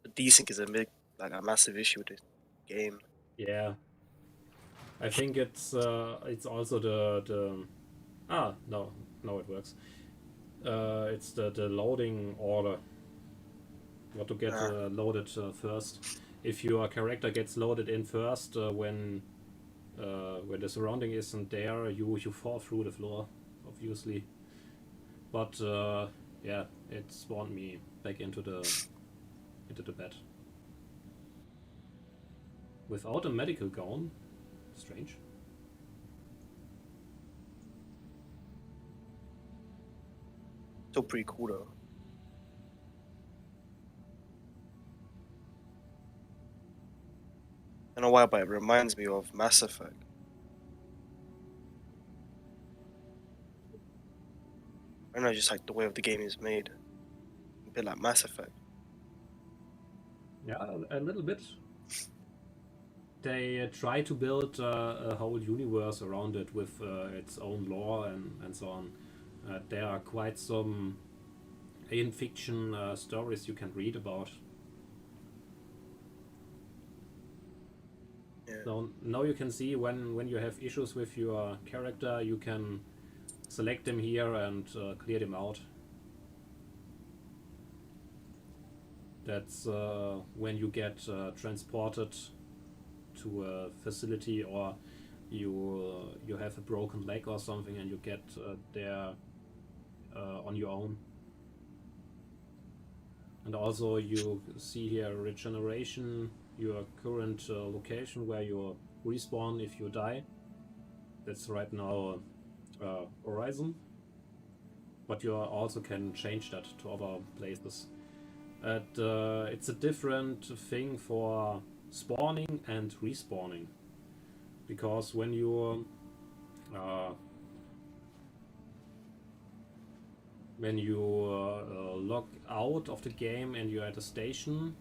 The desync is a massive issue with this game. Yeah. I think it's also the no it works. It's the loading order. You have to get loaded first. If your character gets loaded in first, when the surrounding isn't there, you fall through the floor, obviously. But yeah, it spawned me back into the bed without a medical gown. Strange. Still pretty cool though. I don't know why, but it reminds me of Mass Effect. I don't know, just like the way of the game is made. A bit like Mass Effect. Yeah, a little bit. They try to build a whole universe around it with its own lore and so on. There are quite some alien fiction stories you can read about. Yeah. So now you can see when you have issues with your character, you can select them here and clear them out. That's when you get transported to a facility, or you have a broken leg or something and you get there on your own. And also you see here regeneration, your current location where you respawn if you die. That's right now Horizon, but you also can change that to other places. It's a different thing for spawning and respawning, because when you log out of the game and you're at a station,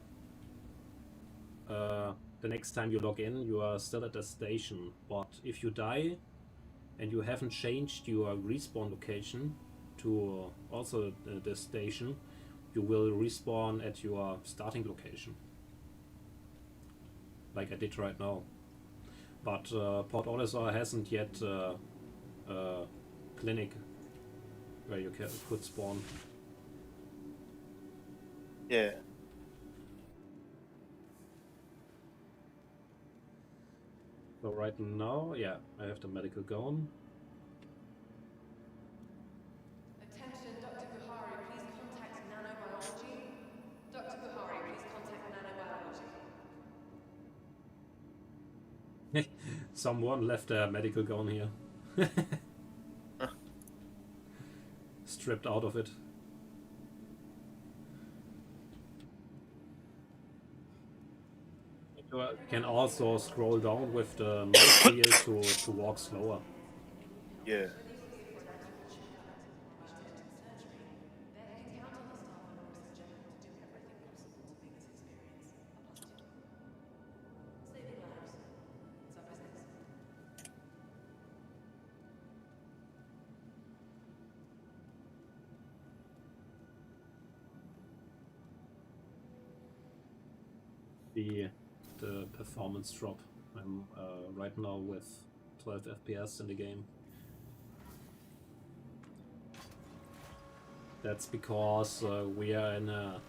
the next time you log in you are still at the station, but if you die and you haven't changed your respawn location to also the station, you will respawn at your starting location, like I did right now. But Port Olisar hasn't yet a clinic where you could spawn. Yeah. So right now, yeah, I have the medical gown. Attention, Dr. Buhari, please contact nanobiology. Dr. Buhari, please contact nanobiology. Someone left their medical gown here. Stripped out of it. You can also scroll down with the mouse wheel to walk slower. Yeah. the performance drop. I'm right now with 12 FPS in the game. That's because we are in a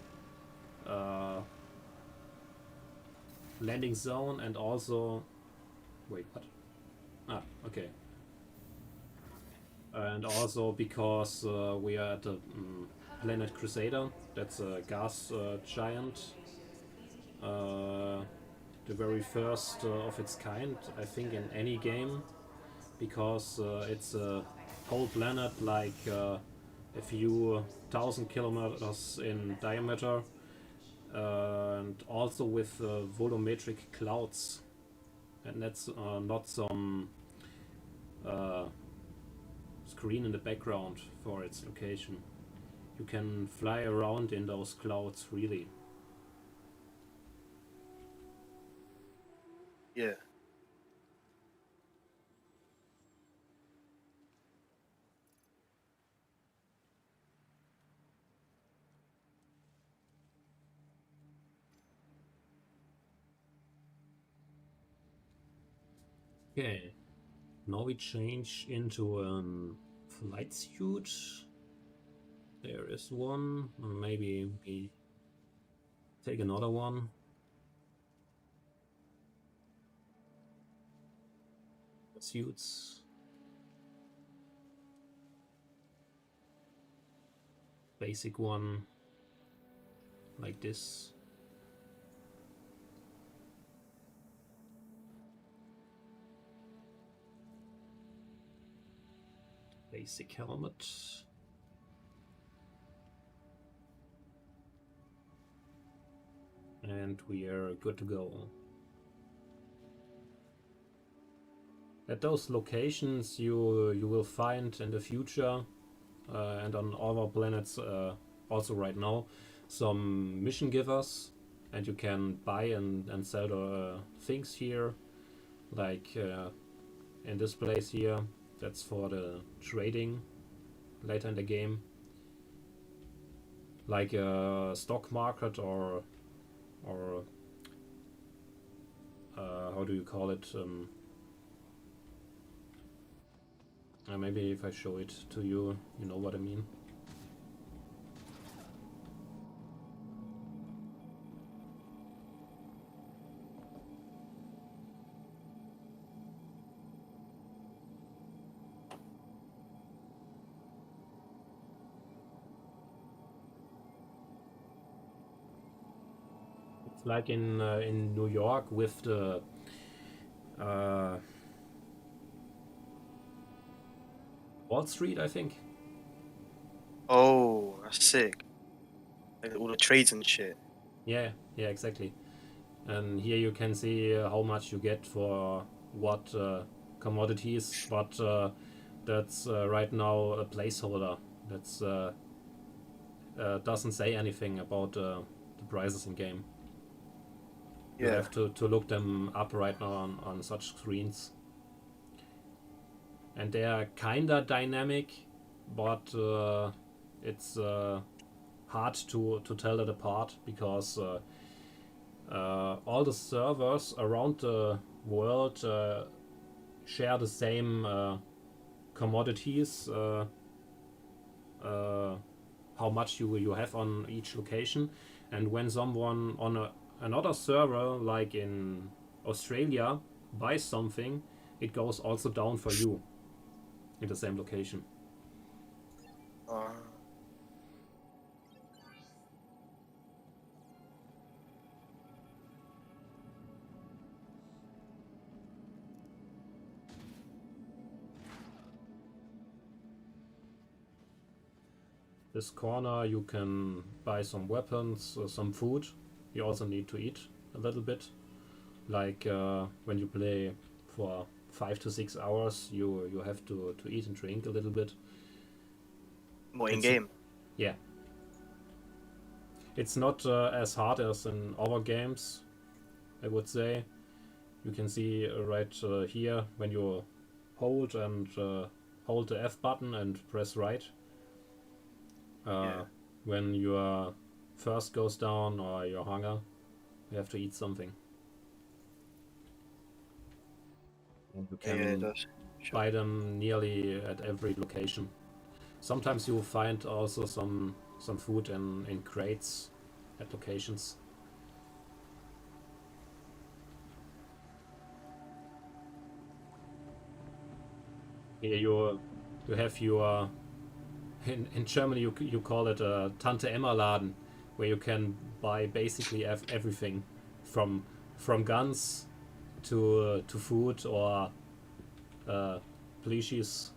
landing zone, and also wait, what? Ah, okay. And also because we are at the planet Crusader. That's a gas giant. The very first of its kind, I think, in any game, because it's a whole planet like a few thousand kilometers in diameter, and also with volumetric clouds, and that's not some screen in the background for its location. You can fly around in those clouds, really. Yeah. Okay, now we change into a flight suit. There is one. Maybe we take another one. Suits. Basic one. Like this. Basic helmet. And we are good to go. At those locations you will find in the future and on other planets also right now some mission givers, and you can buy and sell the things here, like in this place here. That's for the trading later in the game, like a stock market or how do you call it? Maybe if I show it to you, you know what I mean. It's like in New York with the Wall Street, I think. Oh, that's sick. Like all the trades and shit. Yeah, exactly. And here you can see how much you get for what commodities, but that's right now a placeholder. That's doesn't say anything about the prices in game. You Yeah. have to look them up right now on such screens. And they are kinda dynamic, but it's hard to tell it apart, because all the servers around the world share the same commodities, how much you have on each location. And when someone on another server, like in Australia, buys something, it goes also down for you in the same location. This corner you can buy some weapons, some food. You also need to eat a little bit. Like when you play for 5 to 6 hours, you have to eat and drink a little bit. More in game. Yeah. It's not as hard as in other games, I would say. You can see right here when you hold the F button and press right. When your thirst goes down or your hunger, You have to eat something. And you Yeah, can that's buy them nearly at every location. Sometimes you find also some food in crates at locations. Here you have your in Germany you call it a Tante Emma Laden, where you can buy basically everything from guns to food or pleasures.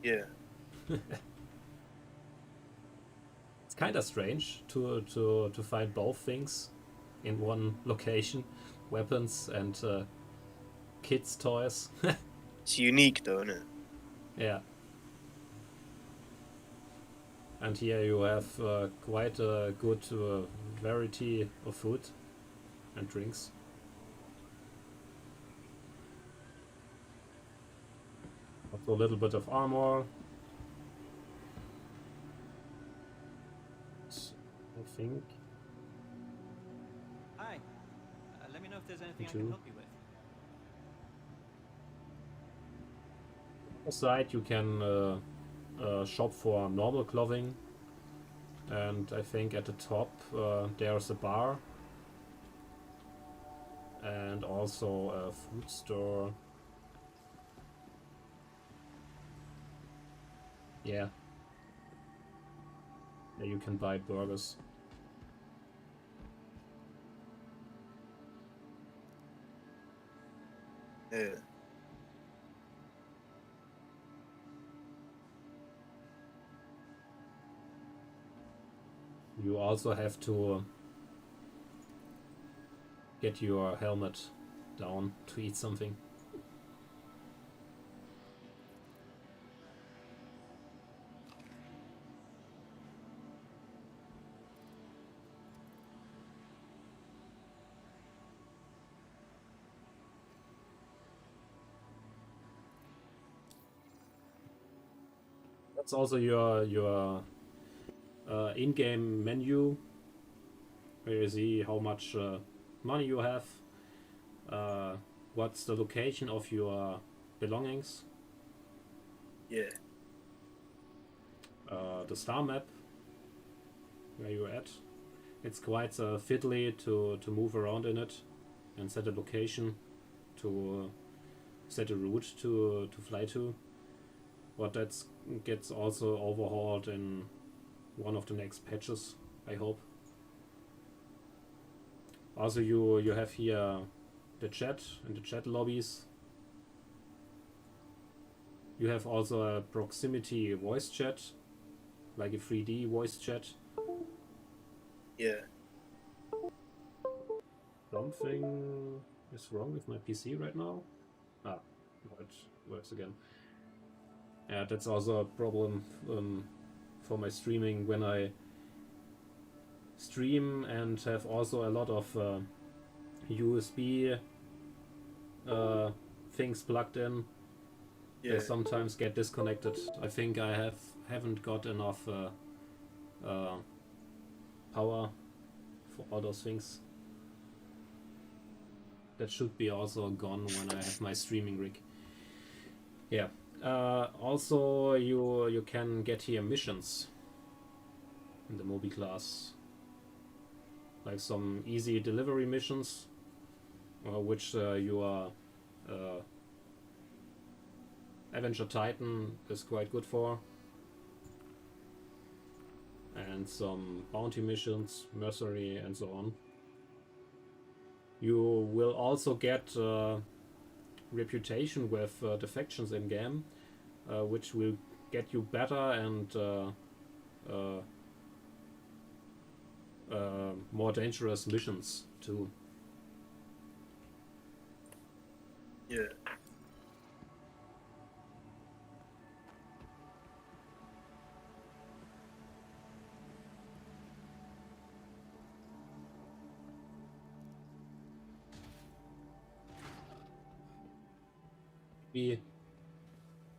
yeah. It's kind of strange to find both things in one location, weapons and kids' toys. It's unique though, isn't it? Yeah. And here you have quite a good variety of food and drinks. Also a little bit of armor. I think. Hi. Let me know if there's anything I Too. can help you with. Aside, you can shop for normal clothing, and I think at the top there's a bar and also a food store. Yeah. Yeah, you can buy burgers. Yeah. You also have to get your helmet down to eat something. That's also your in-game menu, where you see how much money you have, what's the location of your belongings, Yeah. the star map, where you're at. It's quite fiddly to move around in it and set a location to set a route to fly to. But that gets also overhauled in one of the next patches, I hope. Also, you have here the chat and the chat lobbies. You have also a proximity voice chat, like a 3D voice chat. Yeah. Something is wrong with my PC right now. Ah, no, it works again. Yeah, that's also a problem for my streaming when I stream and have also a lot of USB things plugged in. Yeah. They sometimes get disconnected. I think I haven't got enough power for all those things. That should be also gone when I have my streaming rig. Yeah. Also, you can get here missions in the Moby class, like some easy delivery missions, which your Avenger Titan is quite good for, and some bounty missions, mercenary, and so on. You will also get reputation with the factions in game, which will get you better and more dangerous missions too. Yeah.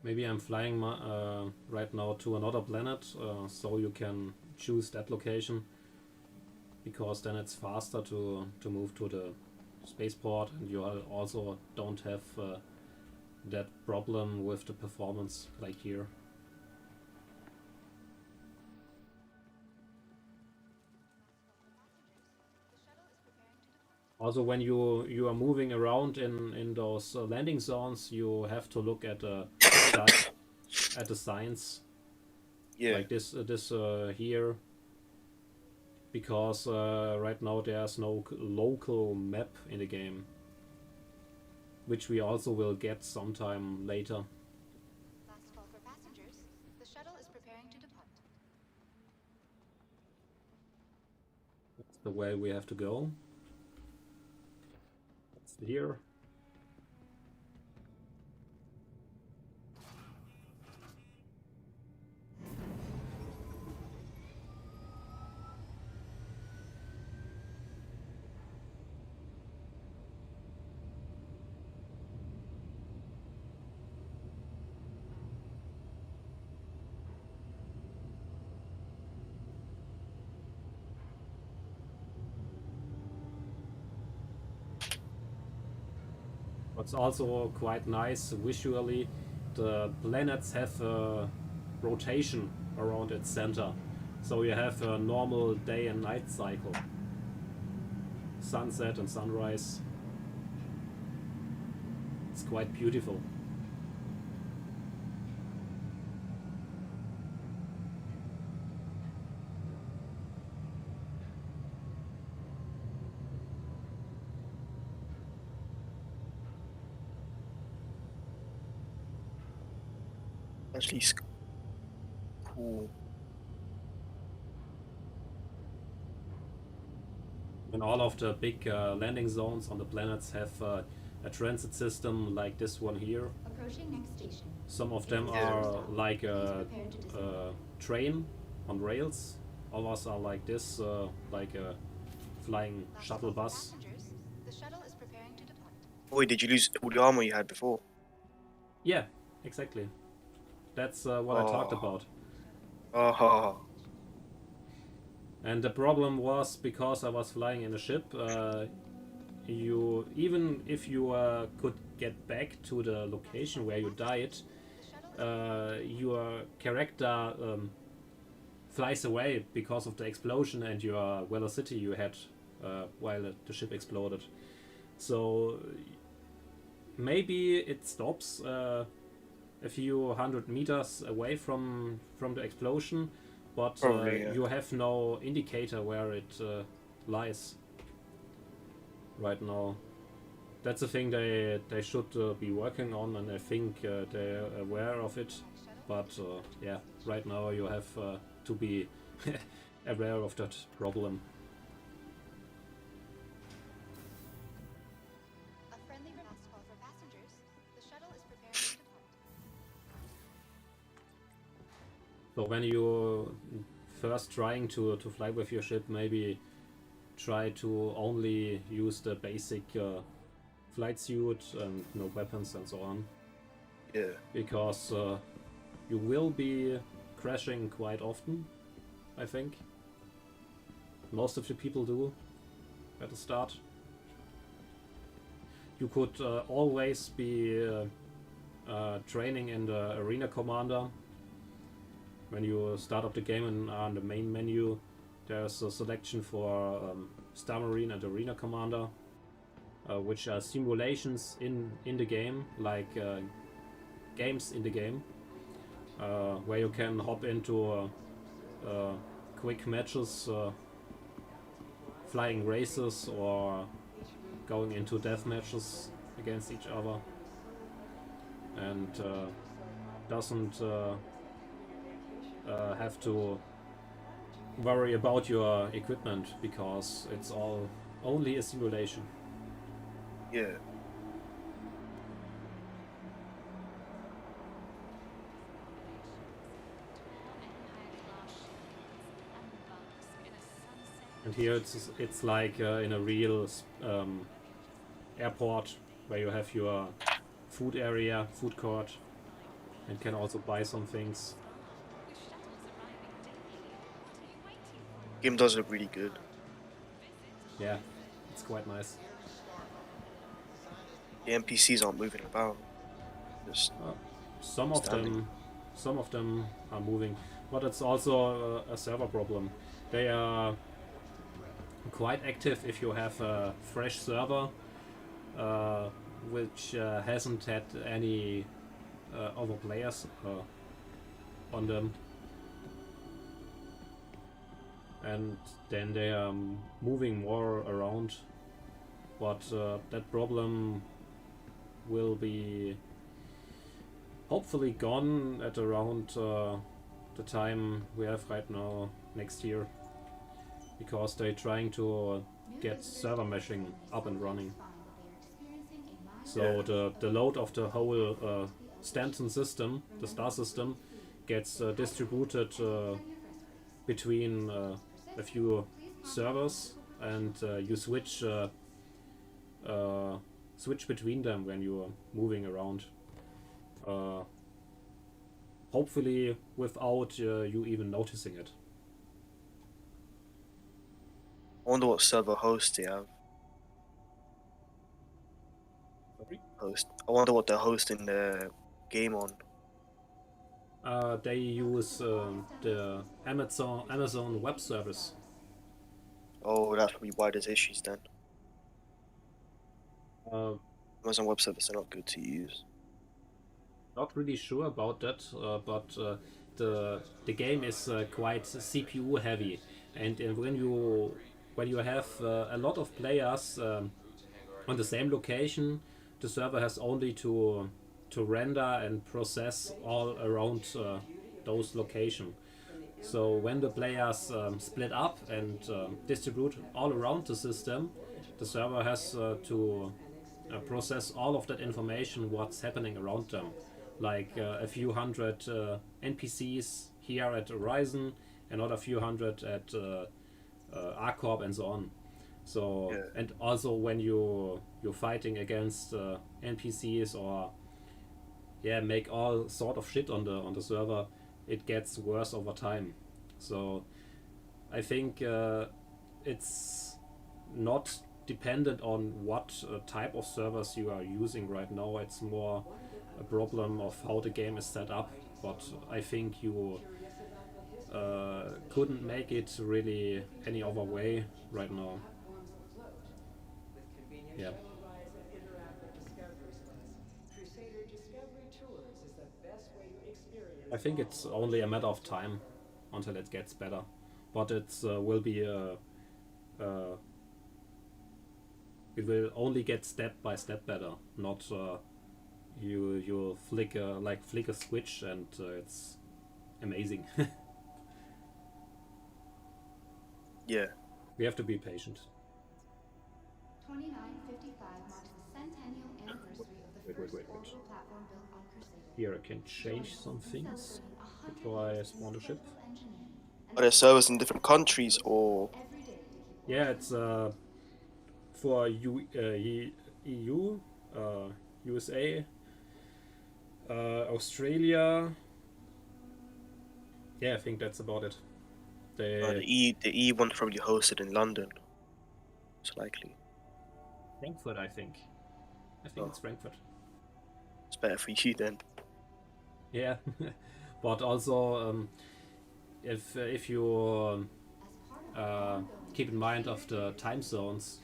Maybe I'm flying right now to another planet, so you can choose that location. because then it's faster to move to the spaceport, and you also don't have that problem with the performance like here. Also, when you are moving around in those landing zones, you have to look at the at the signs, Yeah. like this here, because right now there's no local map in the game, which we also will get sometime later. Last call for passengers. The shuttle is preparing to depart. That's the way we have to go. That's here. What's also quite nice visually, the planets have a rotation around its center. So you have a normal day and night cycle. Sunset and sunrise. It's quite beautiful. Actually, cool. And all of the big landing zones on the planets have a transit system like this one here. Approaching next station. Some of them are like a train on rails. Others are like this, like a flying Last shuttle call for bus. passengers. The shuttle is preparing to depart. Boy, did you lose all the armor you had before? Yeah, exactly. That's what I talked about. Oh. And the problem was, because I was flying in a ship, you, even if you could get back to the location where you died, your character flies away because of the explosion and your velocity you had while the ship exploded. So maybe it stops a few hundred meters away from the explosion, but Probably, yeah. you have no indicator where it lies right now. That's a thing they should be working on, and I think they're aware of it. But yeah, right now you have to be aware of that problem. A friendly last call for passengers. The shuttle is preparing to depart. So when you first trying to fly with your ship, maybe try to only use the basic flight suit and no weapons and so on. Yeah. Because you will be crashing quite often, I think. Most of the people do at the start. You could always be training in the arena commander. When you start up the game and on the main menu, there's a selection for Star Marine and Arena Commander, which are simulations in the game, like games in the game, where you can hop into quick matches, flying races, or going into death matches against each other, and doesn't have to worry about your equipment, because it's all only a simulation. Yeah. And here it's like in a real airport, where you have your food area, food court, and can also buy some things. Game does look really good. Yeah, it's quite nice. The NPCs aren't moving about. Just Some of them are moving, but it's also a server problem. They are quite active if you have a fresh server which hasn't had any other players on them, and then they are moving more around, but that problem will be hopefully gone at around the time we have right now next year, because they're trying to get server meshing up and running. So the load of the whole Stanton system, the star system, gets distributed between a few servers, and you switch between them when you're moving around. Hopefully without you even noticing it. I wonder what server host they have. I wonder what they're hosting the game on. They use the Amazon Web Service. Oh, that's probably why there's issues then. Amazon Web Service are not good to use. Not really sure about that, but the game is quite CPU heavy, and when you have a lot of players on the same location, the server has only to render and process all around those locations. So when the players split up and distribute all around the system, the server has to process all of that information, what's happening around them, like a few hundred NPCs here at Horizon, another few hundred at Arcorp, and so on. So and also when you're fighting against NPCs or make all sort of shit on the server, it gets worse over time. So I think it's not dependent on what type of servers you are using right now. It's more a problem of how the game is set up, but I think you couldn't make it really any other way right now. Yeah. I think it's only a matter of time until it gets better, but it will be it will only get step by step better, not you flick a switch and it's amazing. Yeah. We have to be patient. 2955 marks the centennial anniversary of the first orbital platform built on Crusader. Here I can change some things before I spawn the ship. Are there servers in different countries or? Yeah, it's for EU, USA, Australia. Yeah, I think that's about it. The E one's probably hosted in London. It's likely. Frankfurt, I think. It's Frankfurt. It's better for you then. Yeah, but also if you keep in mind of the time zones.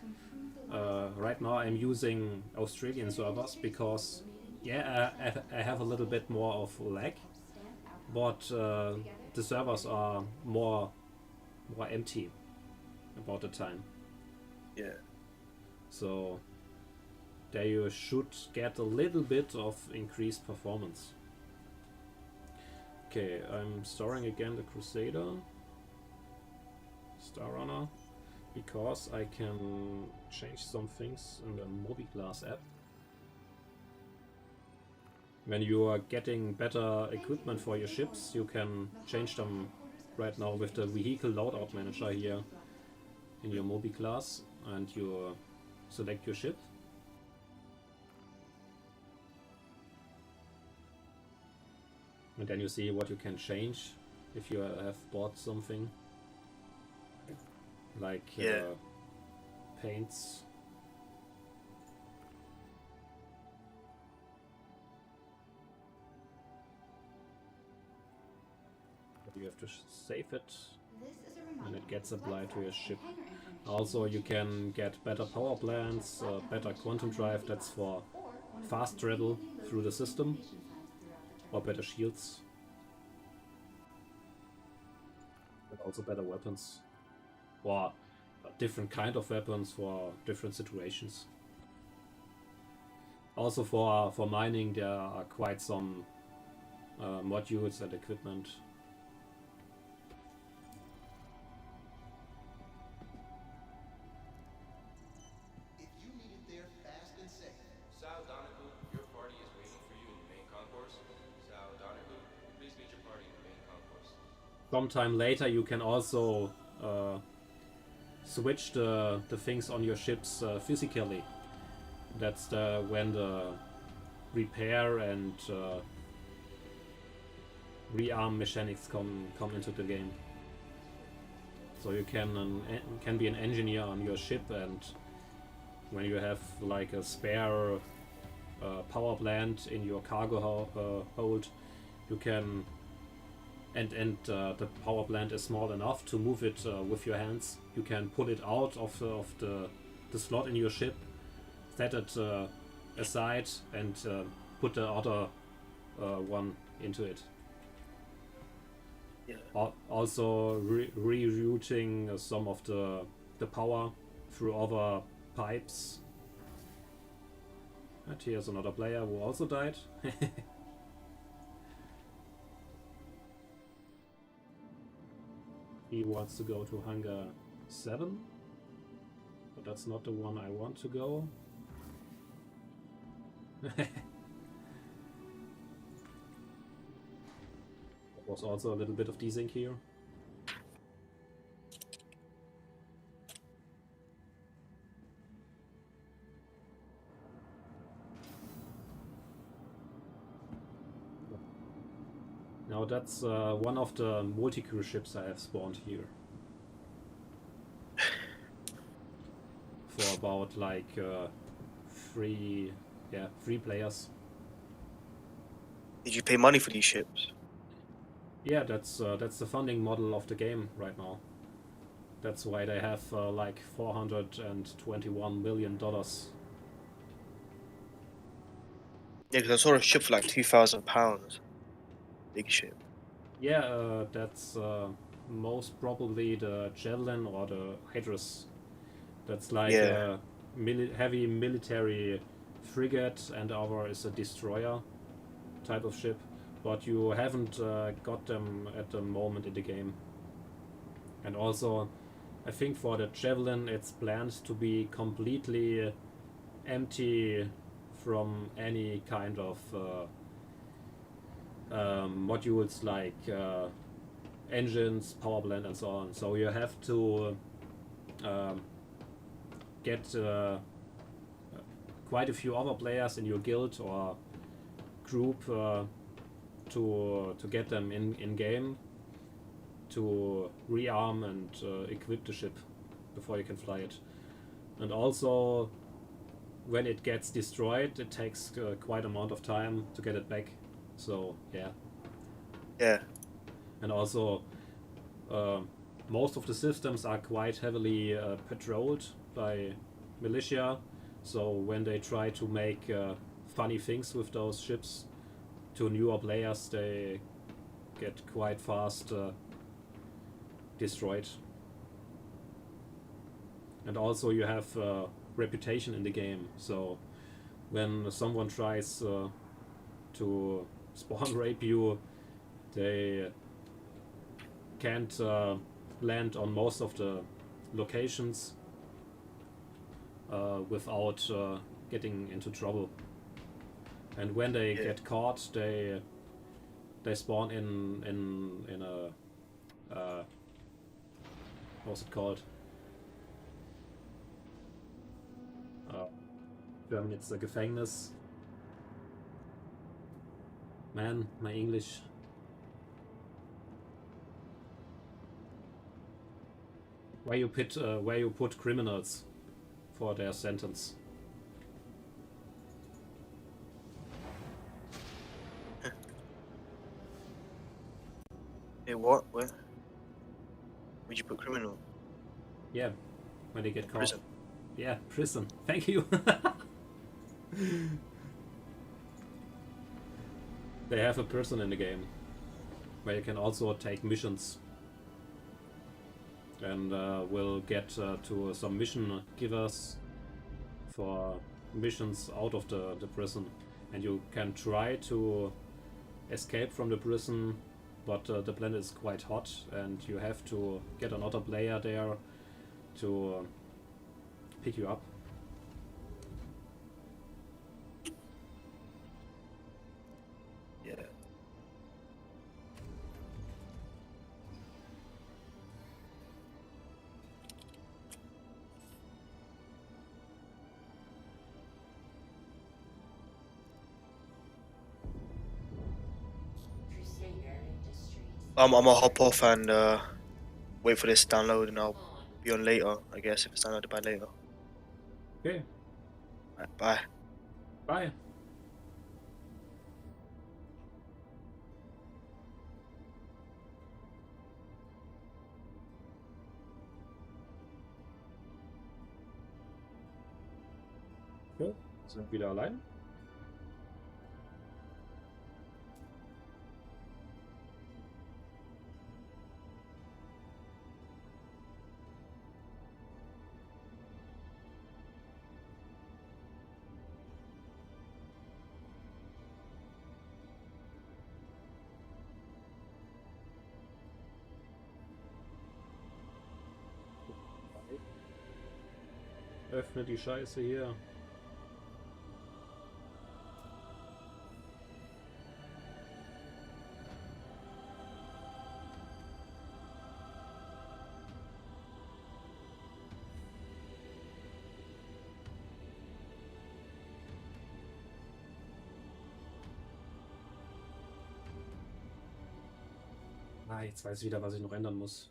Right now I'm using Australian servers because I have a little bit more of lag, but the servers are more empty about the time. Yeah. So there you should get a little bit of increased performance. Okay, I'm starring again the Crusader Star Runner because I can change some things in the MobiClass app. When you are getting better equipment for your ships, you can change them right now with the vehicle loadout manager here in your MobiClass, and you select your ship. And then you see what you can change if you have bought something. Like paints. You have to save it, and it gets applied to your ship. Also, you can get better power plants, better quantum drive, that's for fast travel through the system, or better shields, but also better weapons, or a different kind of weapons for different situations. Also for mining there are quite some modules and equipment. Sometime later you can also switch the things on your ships physically. That's when the repair and rearm mechanics come into the game. So you can be an engineer on your ship, and when you have like a spare power plant in your cargo hold, you can and the power plant is small enough to move it with your hands. You can pull it out of the slot in your ship, set it aside, and put the other one into it. Yeah. Also rerouting some of the power through other pipes. And here's another player who also died. He wants to go to hangar 7, but that's not the one I want to go. That was also a little bit of desync here. Now that's one of the multi-crew ships I have spawned here. For about like three players. Did you pay money for these ships? Yeah, that's the funding model of the game right now. That's why they have like $421 million. Yeah, because I saw a ship for like £2,000. Big ship. Yeah, that's most probably the Chillen or the Hydrus. That's like a heavy military frigate, and our is a destroyer type of ship. But you haven't got them at the moment in the game. And also, I think for the Javelin it's planned to be completely empty from any kind of modules like engines, power plant, and so on. So you have to get quite a few other players in your guild or group to get them in game to rearm and equip the ship before you can fly it. And also, when it gets destroyed, it takes quite an amount of time to get it back. So yeah. Yeah. And also, most of the systems are quite heavily patrolled by militia. So when they try to make funny things with those ships to newer players, they get quite fast destroyed. And also you have reputation in the game, so when someone tries to spawn rape you, they can't land on most of the locations without getting into trouble. And when they get caught, they spawn in a what's it called? German it's a Gefängnis. Man, my English. Where you put criminals. for their sentence. Hey, what? Where? Would you put criminal? Yeah, when they get caught. Prison. Yeah, prison. Thank you. They have a prison in the game where you can also take missions. And we'll get to some mission givers for missions out of the prison. And you can try to escape from the prison, but the planet is quite hot and you have to get another player there to pick you up. Yeah. I'm gonna hop off and wait for this to download, and I'll be on later, I guess, if it's downloaded by later. Okay, Right, bye. bye. Okay, sind wieder allein. Öffne die Scheiße hier. Ah, jetzt weiß ich wieder, was ich noch ändern muss.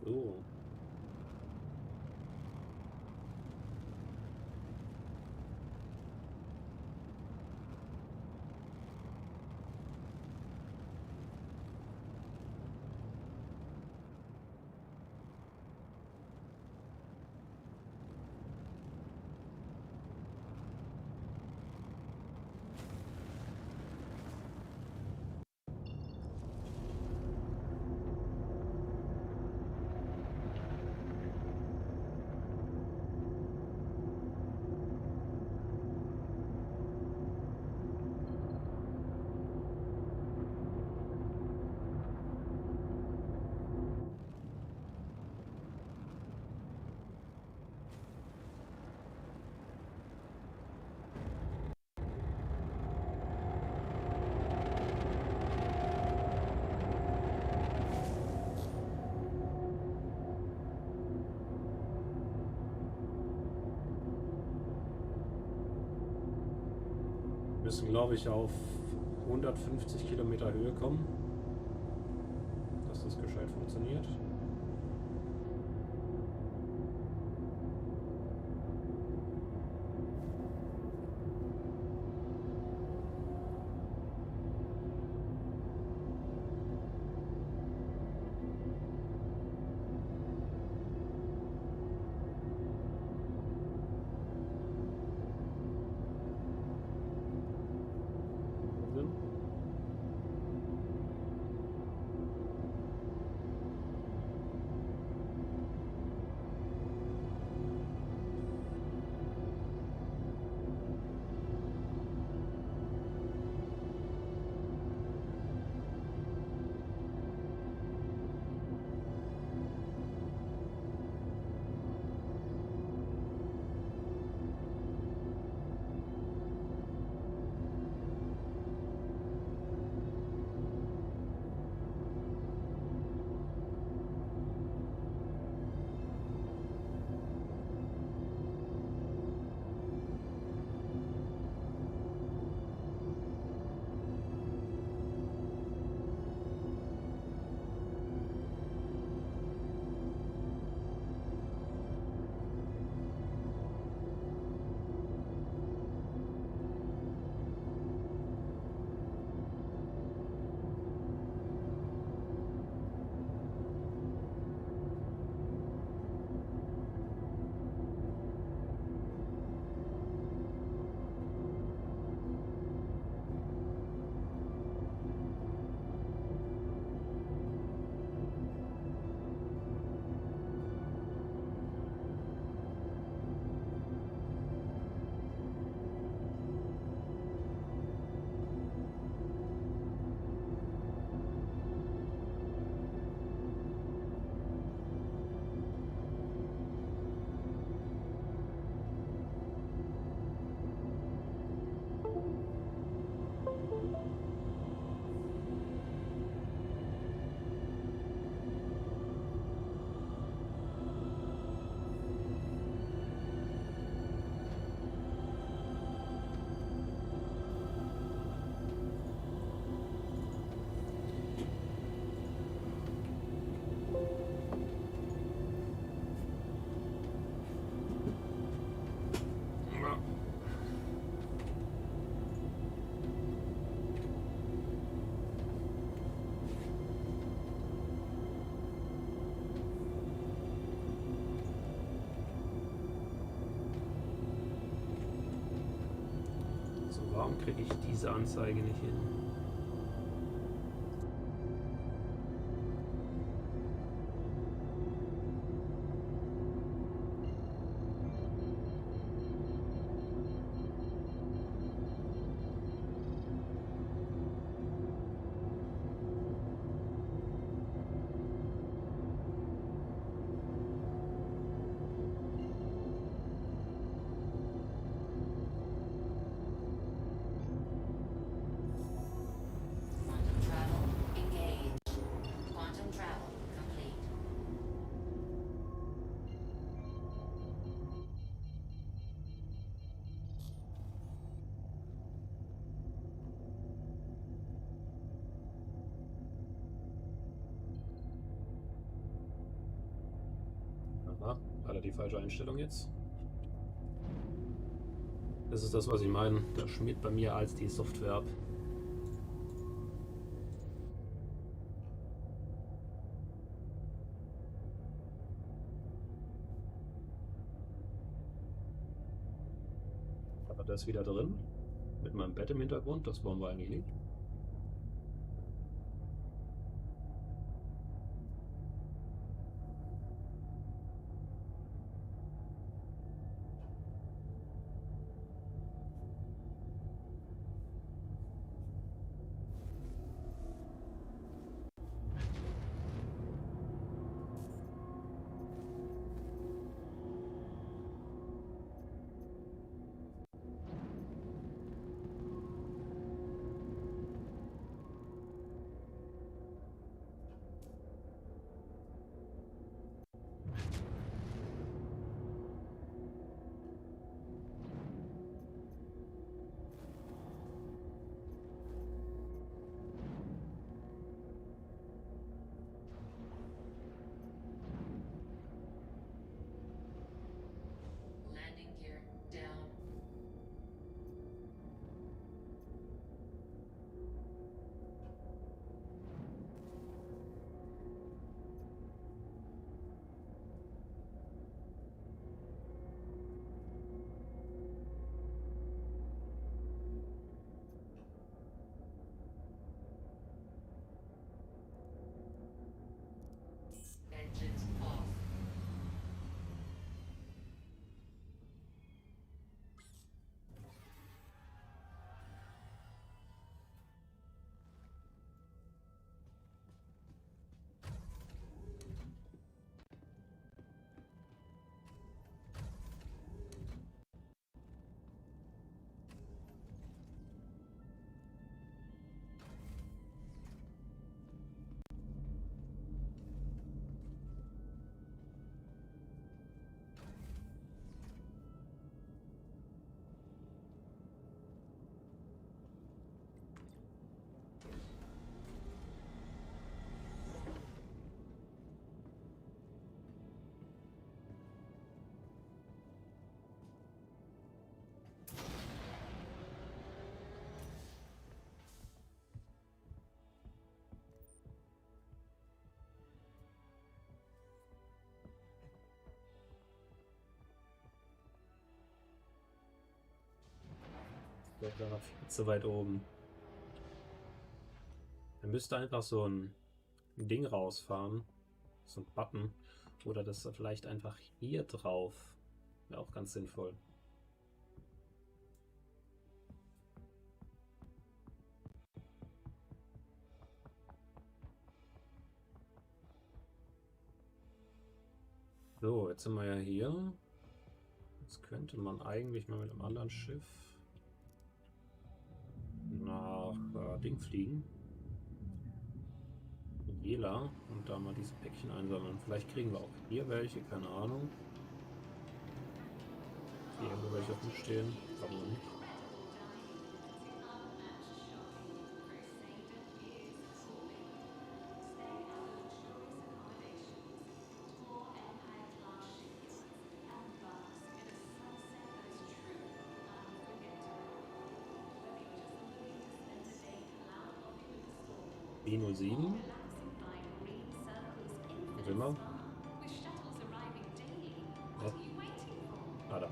So. müssen, glaube ich, auf 150 Kilometer Höhe kommen, dass das gescheit funktioniert. Warum kriege ich diese Anzeige nicht hin? Quantum travel engaged. Quantum travel complete. Aha, hat er die falsche Einstellung jetzt? Das ist das, was ich meine. Da schmiert bei mir als die Software ab. Aber das wieder drin. Mit meinem Bett im Hintergrund. Das wollen wir eigentlich nicht. Ich glaube, da war viel zu weit oben. Er müsste einfach so ein Ding rausfahren. So ein Button. Oder das vielleicht einfach hier drauf. Wäre auch ganz sinnvoll. So, jetzt sind wir ja hier. Jetzt könnte man eigentlich mal mit einem anderen Schiff nach Ding fliegen. Jela und da mal diese Päckchen einsammeln. Vielleicht kriegen wir auch hier welche, keine Ahnung. Hier irgendwo welche rumstehen, aber nicht. B07. Was immer. Ja. Ah, da.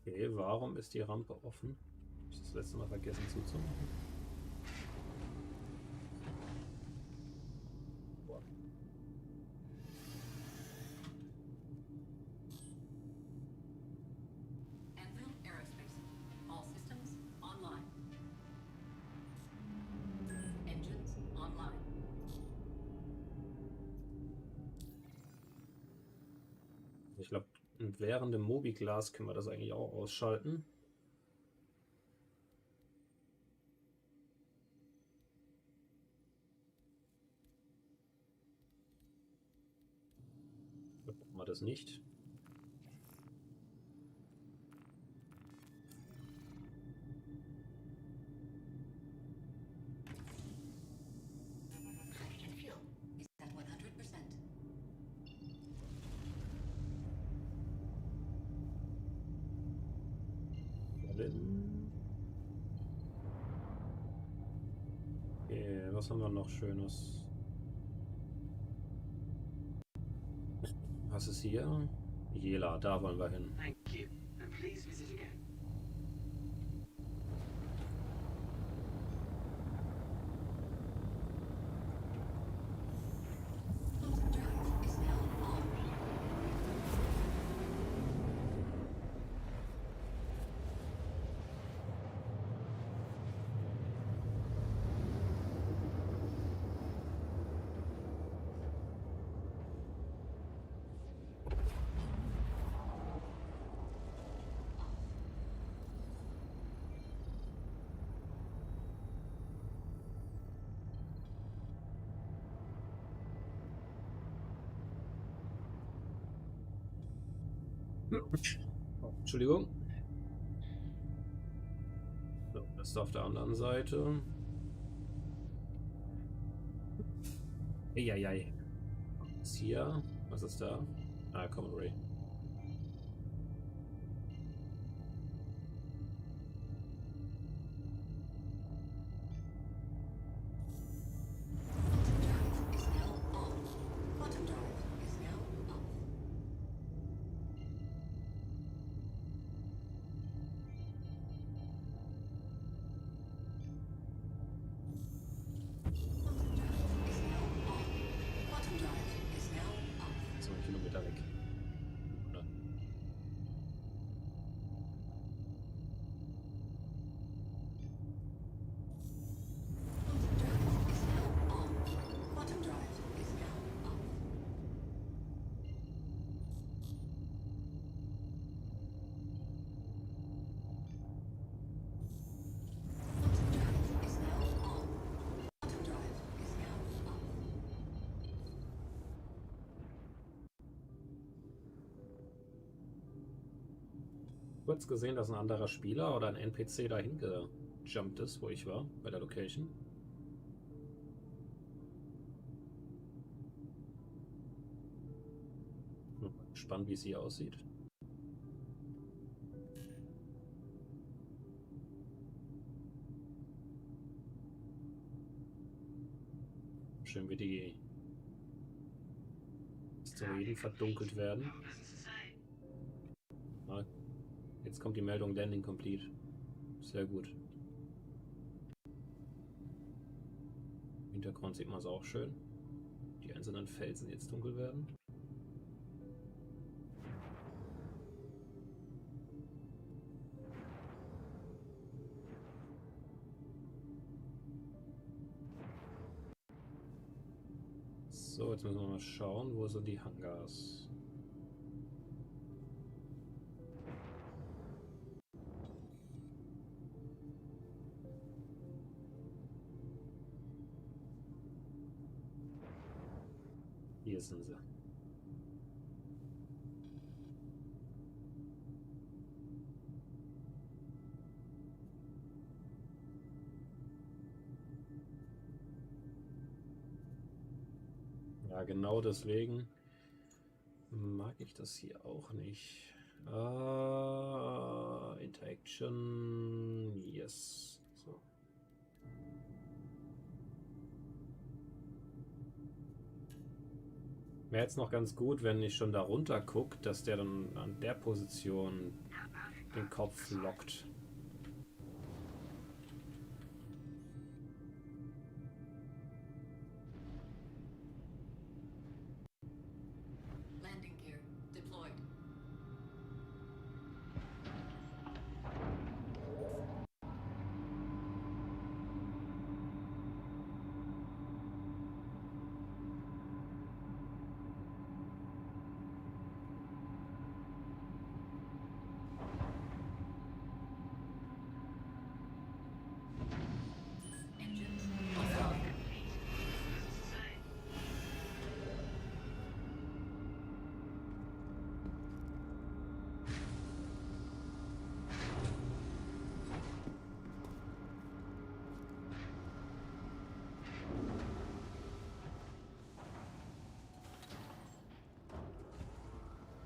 Okay, warum ist die Rampe offen? Ich habe das letzte Mal vergessen zuzumachen. Boah. Enfield Aerospace. All systems online. Engines online. Ich glaube, während dem Mobiglas können wir das eigentlich auch ausschalten. Da brauchen wir das nicht. Hydrogen fuel is at 100%. Okay, was haben wir noch Schönes? Was ist hier? Jela, da wollen wir hin. Thank you, and please visit again. Drive is now on. Oh, Entschuldigung. So, das ist auf der anderen Seite. Eieiei. Was ist hier? Was ist da? Ah, Common Ray. Drive is now on. Quantum drive is now off. Quantum drive is now on. Quantum drive is now off. 2 Kilometer weg. Oder? Quantum drive is now on. Quantum drive is now off. Quantum drive is now on. Quantum drive is now off. Kurz gesehen, dass ein anderer Spieler oder ein NPC dahin hochgejumpt ist, wo ich war, bei der Location. Bin mal gespannt, wie es hier aussieht. Schön, wie die Asteroiden verdunkelt werden. Ah, jetzt kommt die Meldung Landing Complete. Sehr gut. Im Hintergrund sieht man es auch schön. Die einzelnen Felsen jetzt dunkel werden. So, jetzt müssen wir mal schauen, wo sind die Hangars? Hier sind sie. Ja, genau deswegen mag ich das hier auch nicht. Interaction, yes. So. Wäre jetzt noch ganz gut, wenn ich schon da runter gucke, dass der dann an der Position den Kopf lockt. Landing gear deployed. Engines offline.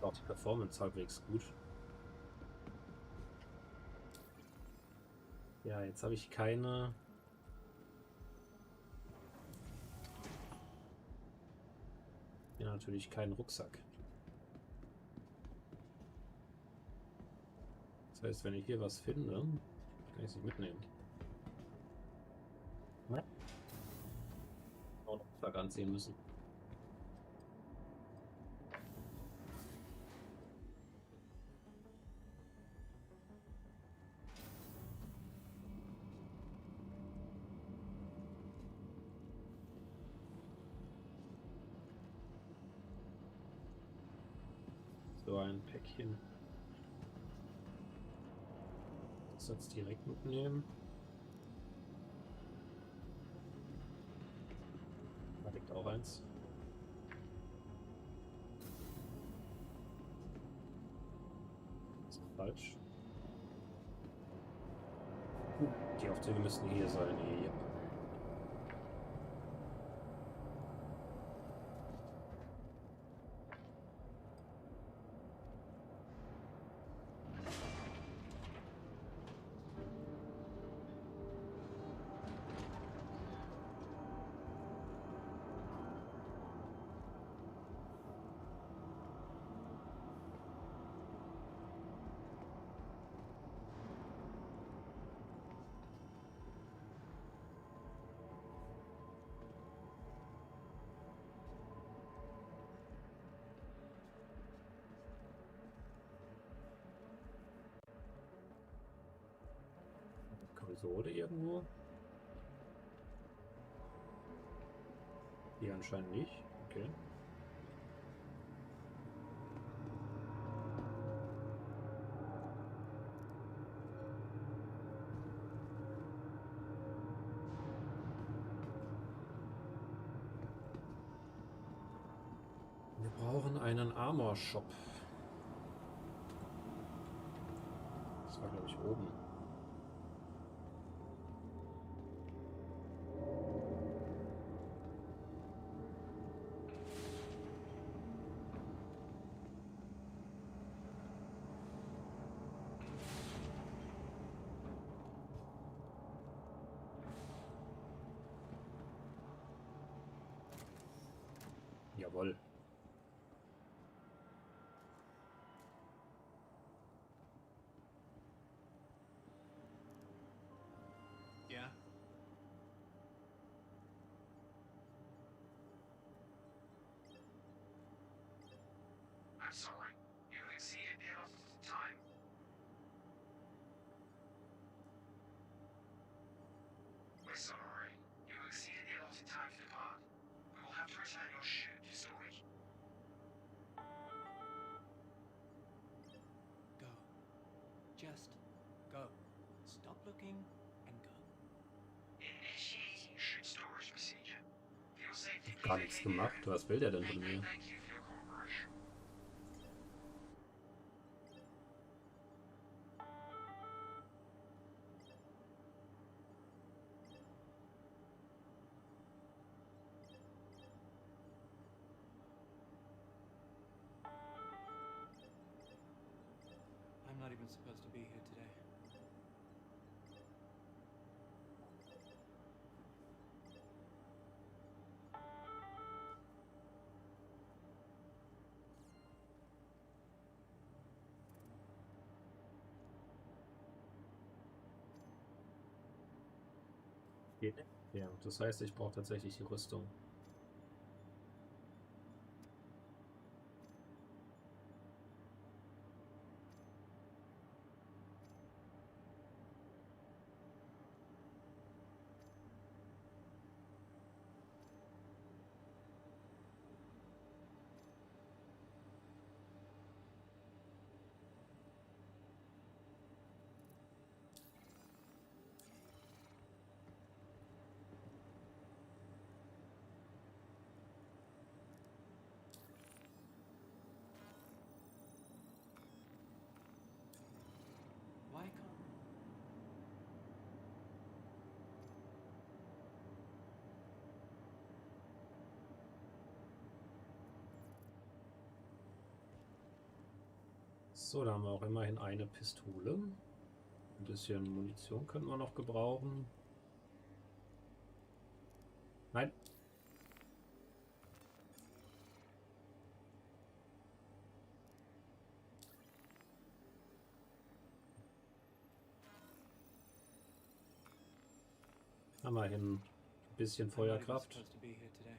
Auch die Performance halbwegs gut. Ja, jetzt habe ich keine... Ja, natürlich keinen Rucksack. Das heißt, wenn ich hier was finde, kann ich es nicht mitnehmen. Auch einen Rucksack anziehen müssen. So ein Päckchen. Das jetzt direkt mitnehmen. Da liegt auch eins. Das ist falsch. Die Aufträge müssten hier sein. Ja. Konsole irgendwo? Hier anscheinend nicht. Okay. Wir brauchen einen Armor Shop. Das war, glaube ich, oben. Jawohl. Yeah? I'm sorry. You have exceeded the allotted time. We're sorry. You have exceeded the allotted time to depart. We will have to return your ship to storage. Go. Just go. Stop looking and go. Initiating ship storage procedure. For your safety, Gar nichts gemacht. Was will der denn von mir? Thank you for your cooperation. I'm not even supposed to be here today. Geht nicht. Ja, das heißt, ich brauche tatsächlich die Rüstung. Why can't... So, da haben wir auch immerhin eine Pistole. Ein bisschen Munition können wir noch gebrauchen. Nein. Immerhin ein bisschen I'm not even Feuerkraft. supposed to be here today.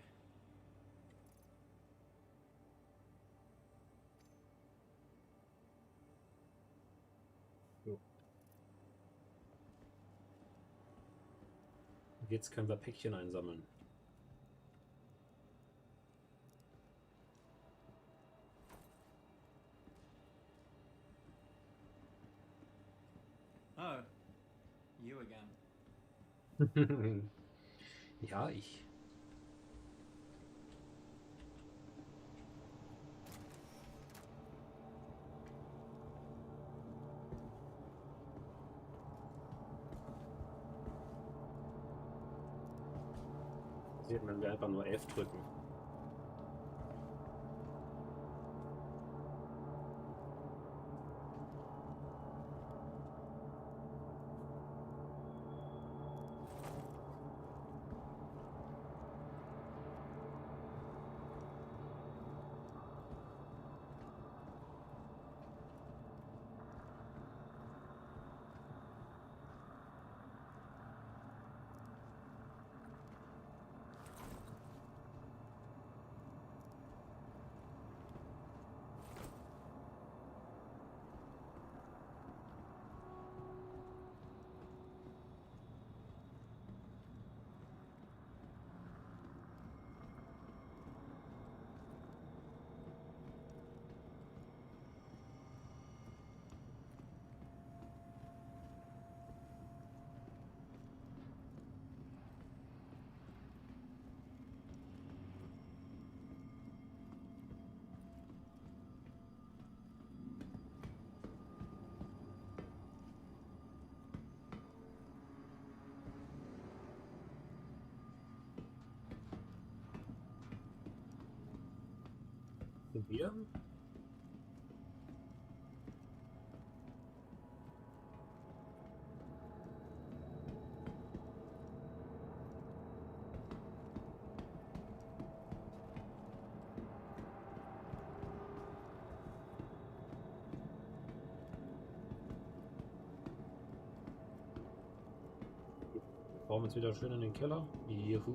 Jetzt können wir Päckchen einsammeln. Oh, you again. Ja, ich. Sehen, wenn wir einfach nur F drücken. Sind wir? Baum jetzt wieder schön in den Keller. Juhu.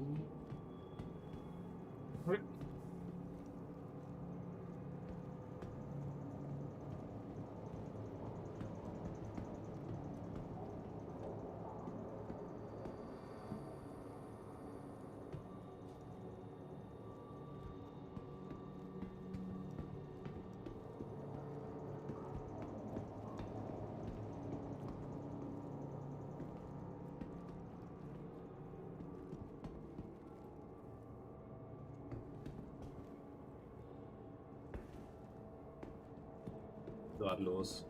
Gerade los.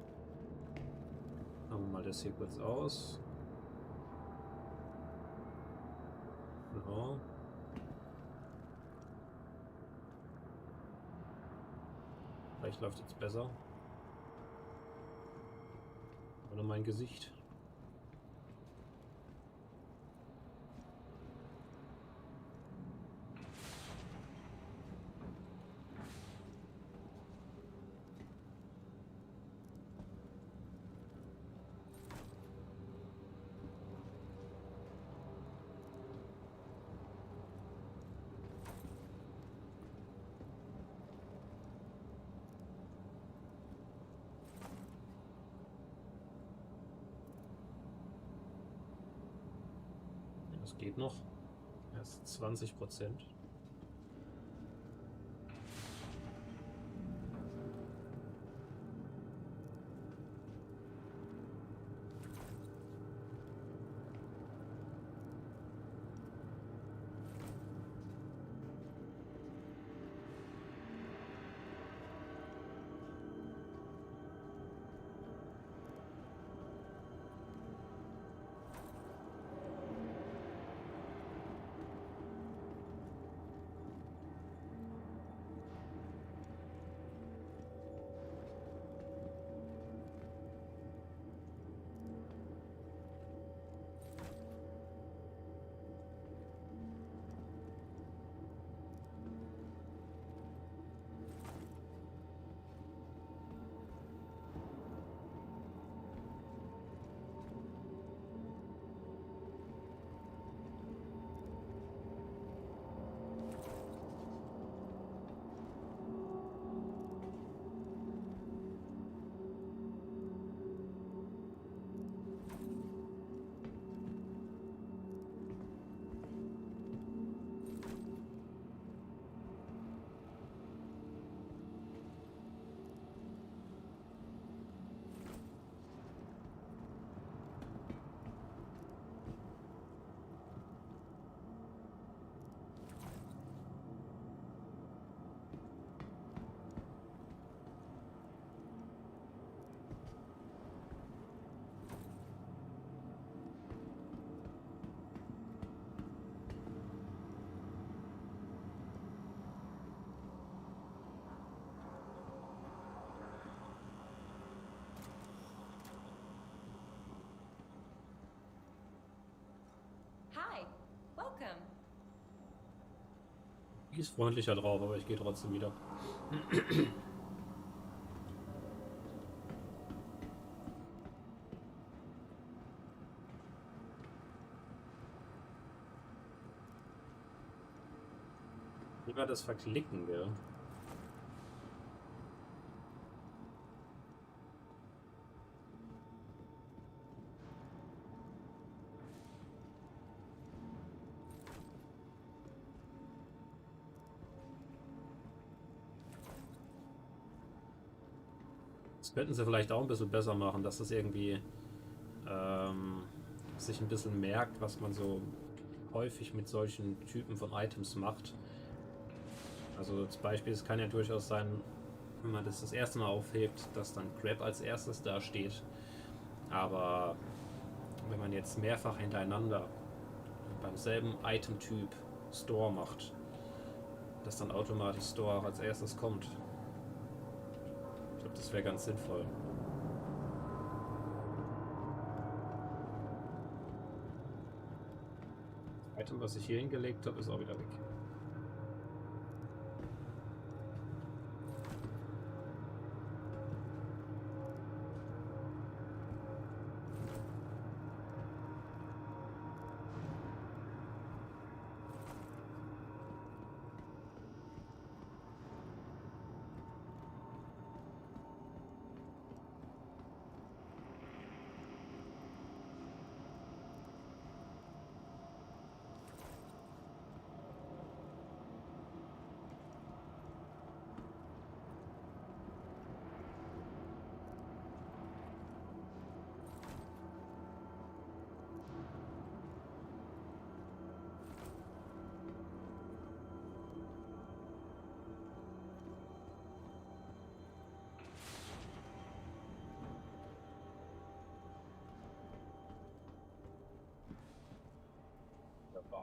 Machen wir mal das hier kurz aus. Genau. Vielleicht läuft jetzt besser. Oder mein Gesicht. Das geht noch. Erst 20%. Hi, welcome. Die ist freundlicher drauf, aber ich gehe trotzdem wieder. Wie war das Verklicken, gell? Das könnten sie vielleicht auch ein bisschen besser machen, dass das irgendwie sich ein bisschen merkt, was man so häufig mit solchen Typen von Items macht. Also zum Beispiel, es kann ja durchaus sein, wenn man das erste Mal aufhebt, dass dann Grab als erstes da steht. Aber wenn man jetzt mehrfach hintereinander beim selben Item-Typ Store macht, dass dann automatisch Store auch als erstes kommt. Ich glaube, das wäre ganz sinnvoll. Das Item, was ich hier hingelegt habe, ist auch wieder weg.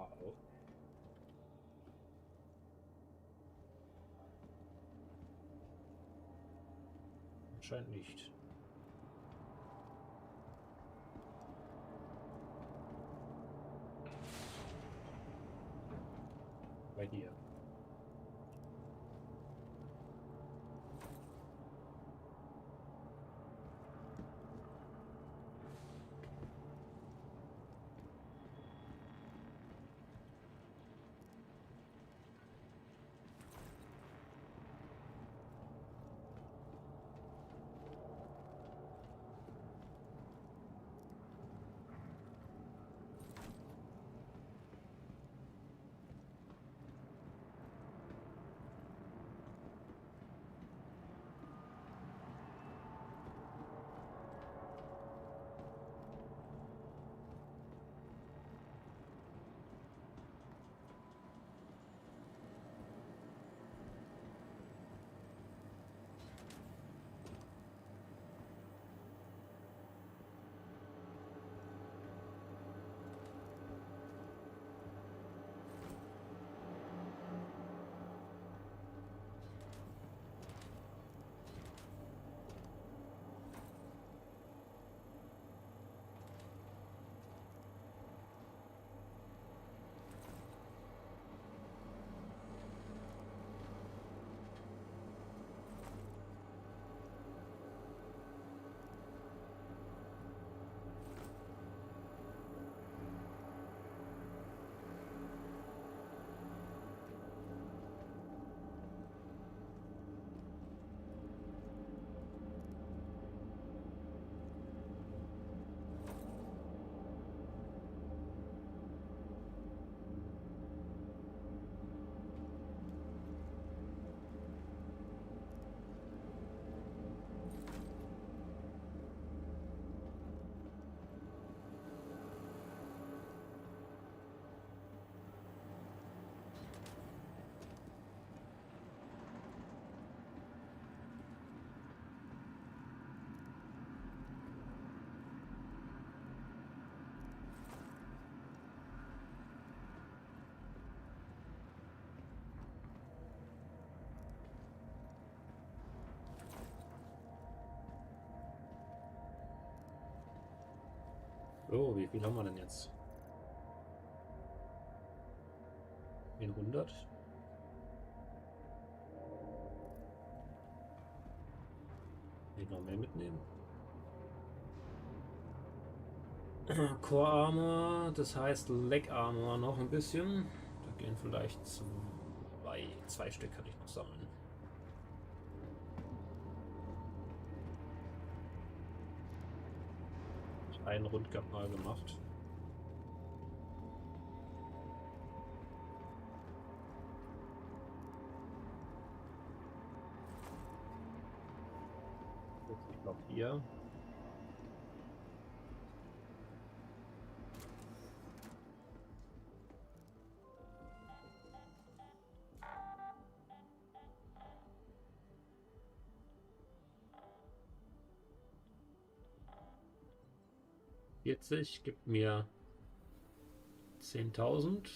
Wow. Anscheinend nicht. Bei dir. So, wie viel haben wir denn jetzt? In 100? Nicht noch mehr mitnehmen? Core Armor, das heißt Leg Armor noch ein bisschen. Da gehen vielleicht zwei Stück, kann ich noch sammeln. Einen Rundgang mal gemacht. Ich glaube hier. Gibt mir 10.000.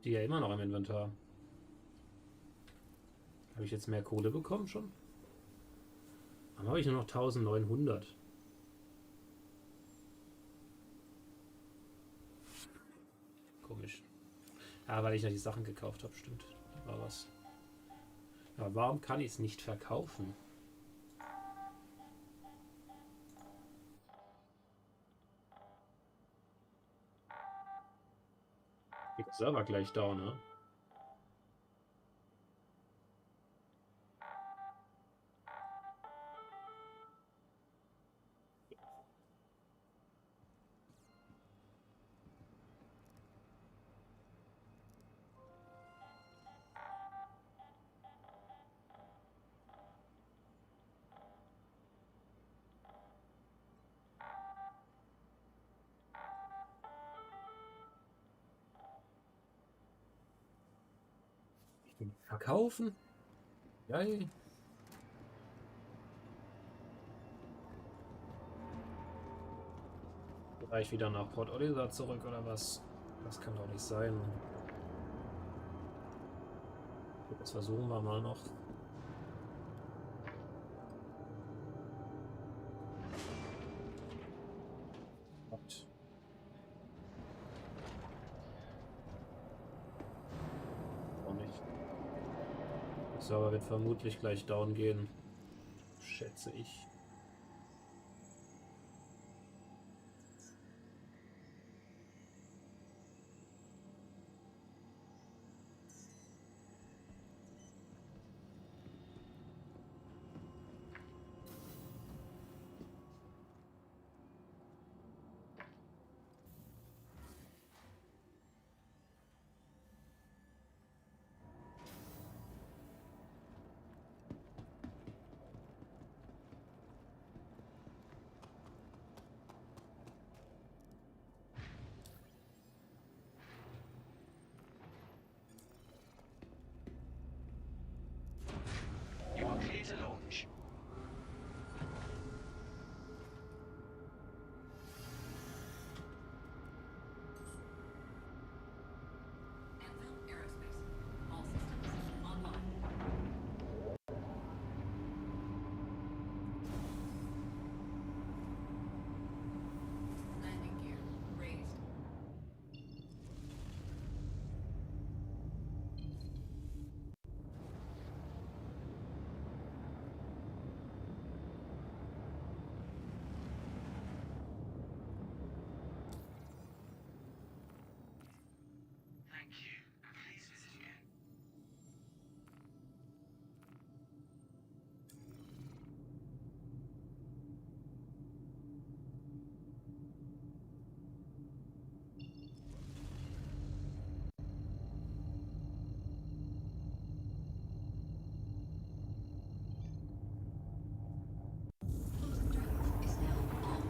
Die ja immer noch im Inventar. Habe ich jetzt mehr Kohle bekommen schon? Dann habe ich nur noch 1900. Komisch. Ja, weil ich noch die Sachen gekauft habe, stimmt. War was. Aber warum kann ich es nicht verkaufen? Geht der Server gleich down, ne? Verkaufen? Geil. Gleich wieder nach Port Olisar zurück oder was? Das kann doch nicht sein. Das versuchen wir mal noch. Gott. Auch nicht. Der Server wird vermutlich gleich down gehen. Schätze ich. You are clear to launch. Anvil Aerospace. All systems online. Landing gear raised. Thank you, and please visit again. Drive is now on.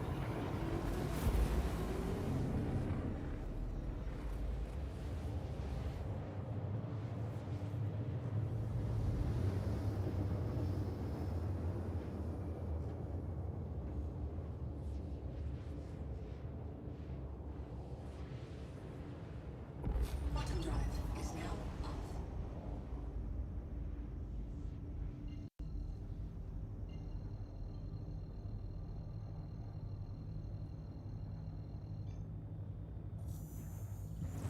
Bottom drive is now off.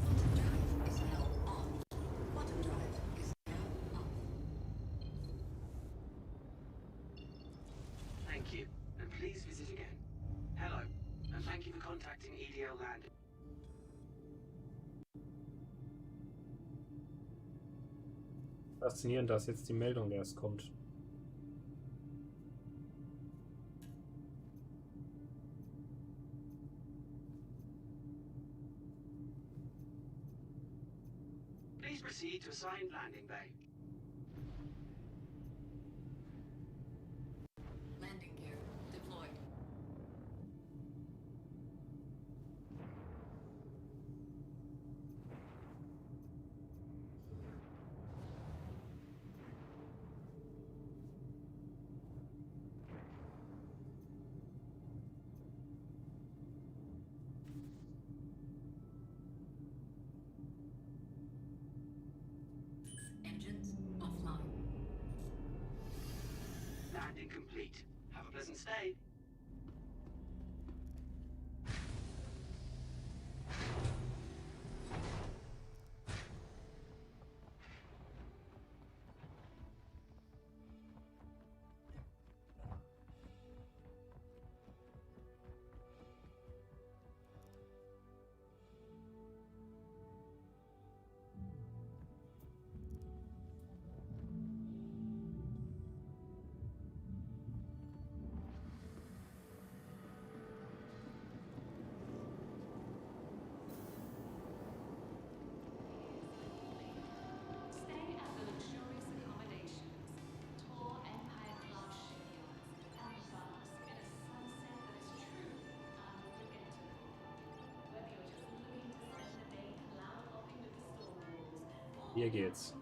Bottom drive is now on. Bottom drive is now off. Thank you, and please visit again. Hello, and thank you for contacting EDL Landing. Faszinierend, dass jetzt die Meldung erst kommt. Please proceed to assigned landing bay. Landing gear deployed. Engines offline. Landing complete. Have a pleasant stay. Hier geht's.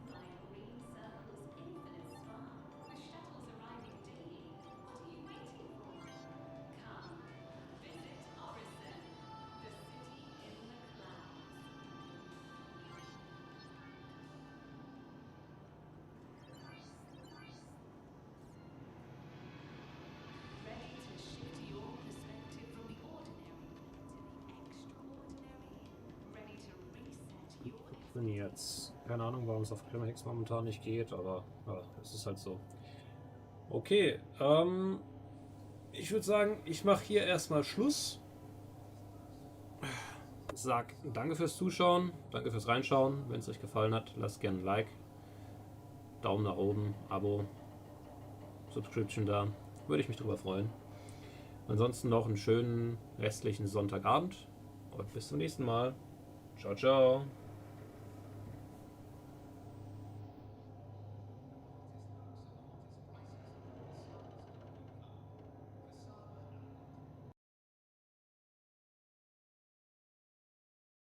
Jetzt. Keine Ahnung, warum es auf Climax momentan nicht geht, aber ja, es ist halt so. Okay, ich würde sagen, ich mache hier erstmal Schluss. Sag danke fürs Zuschauen, danke fürs Reinschauen. Wenn es euch gefallen hat, lasst gerne ein Like, Daumen nach oben, Abo, Subscription da. Würde ich mich drüber freuen. Ansonsten noch einen schönen restlichen Sonntagabend und bis zum nächsten Mal. Ciao, ciao.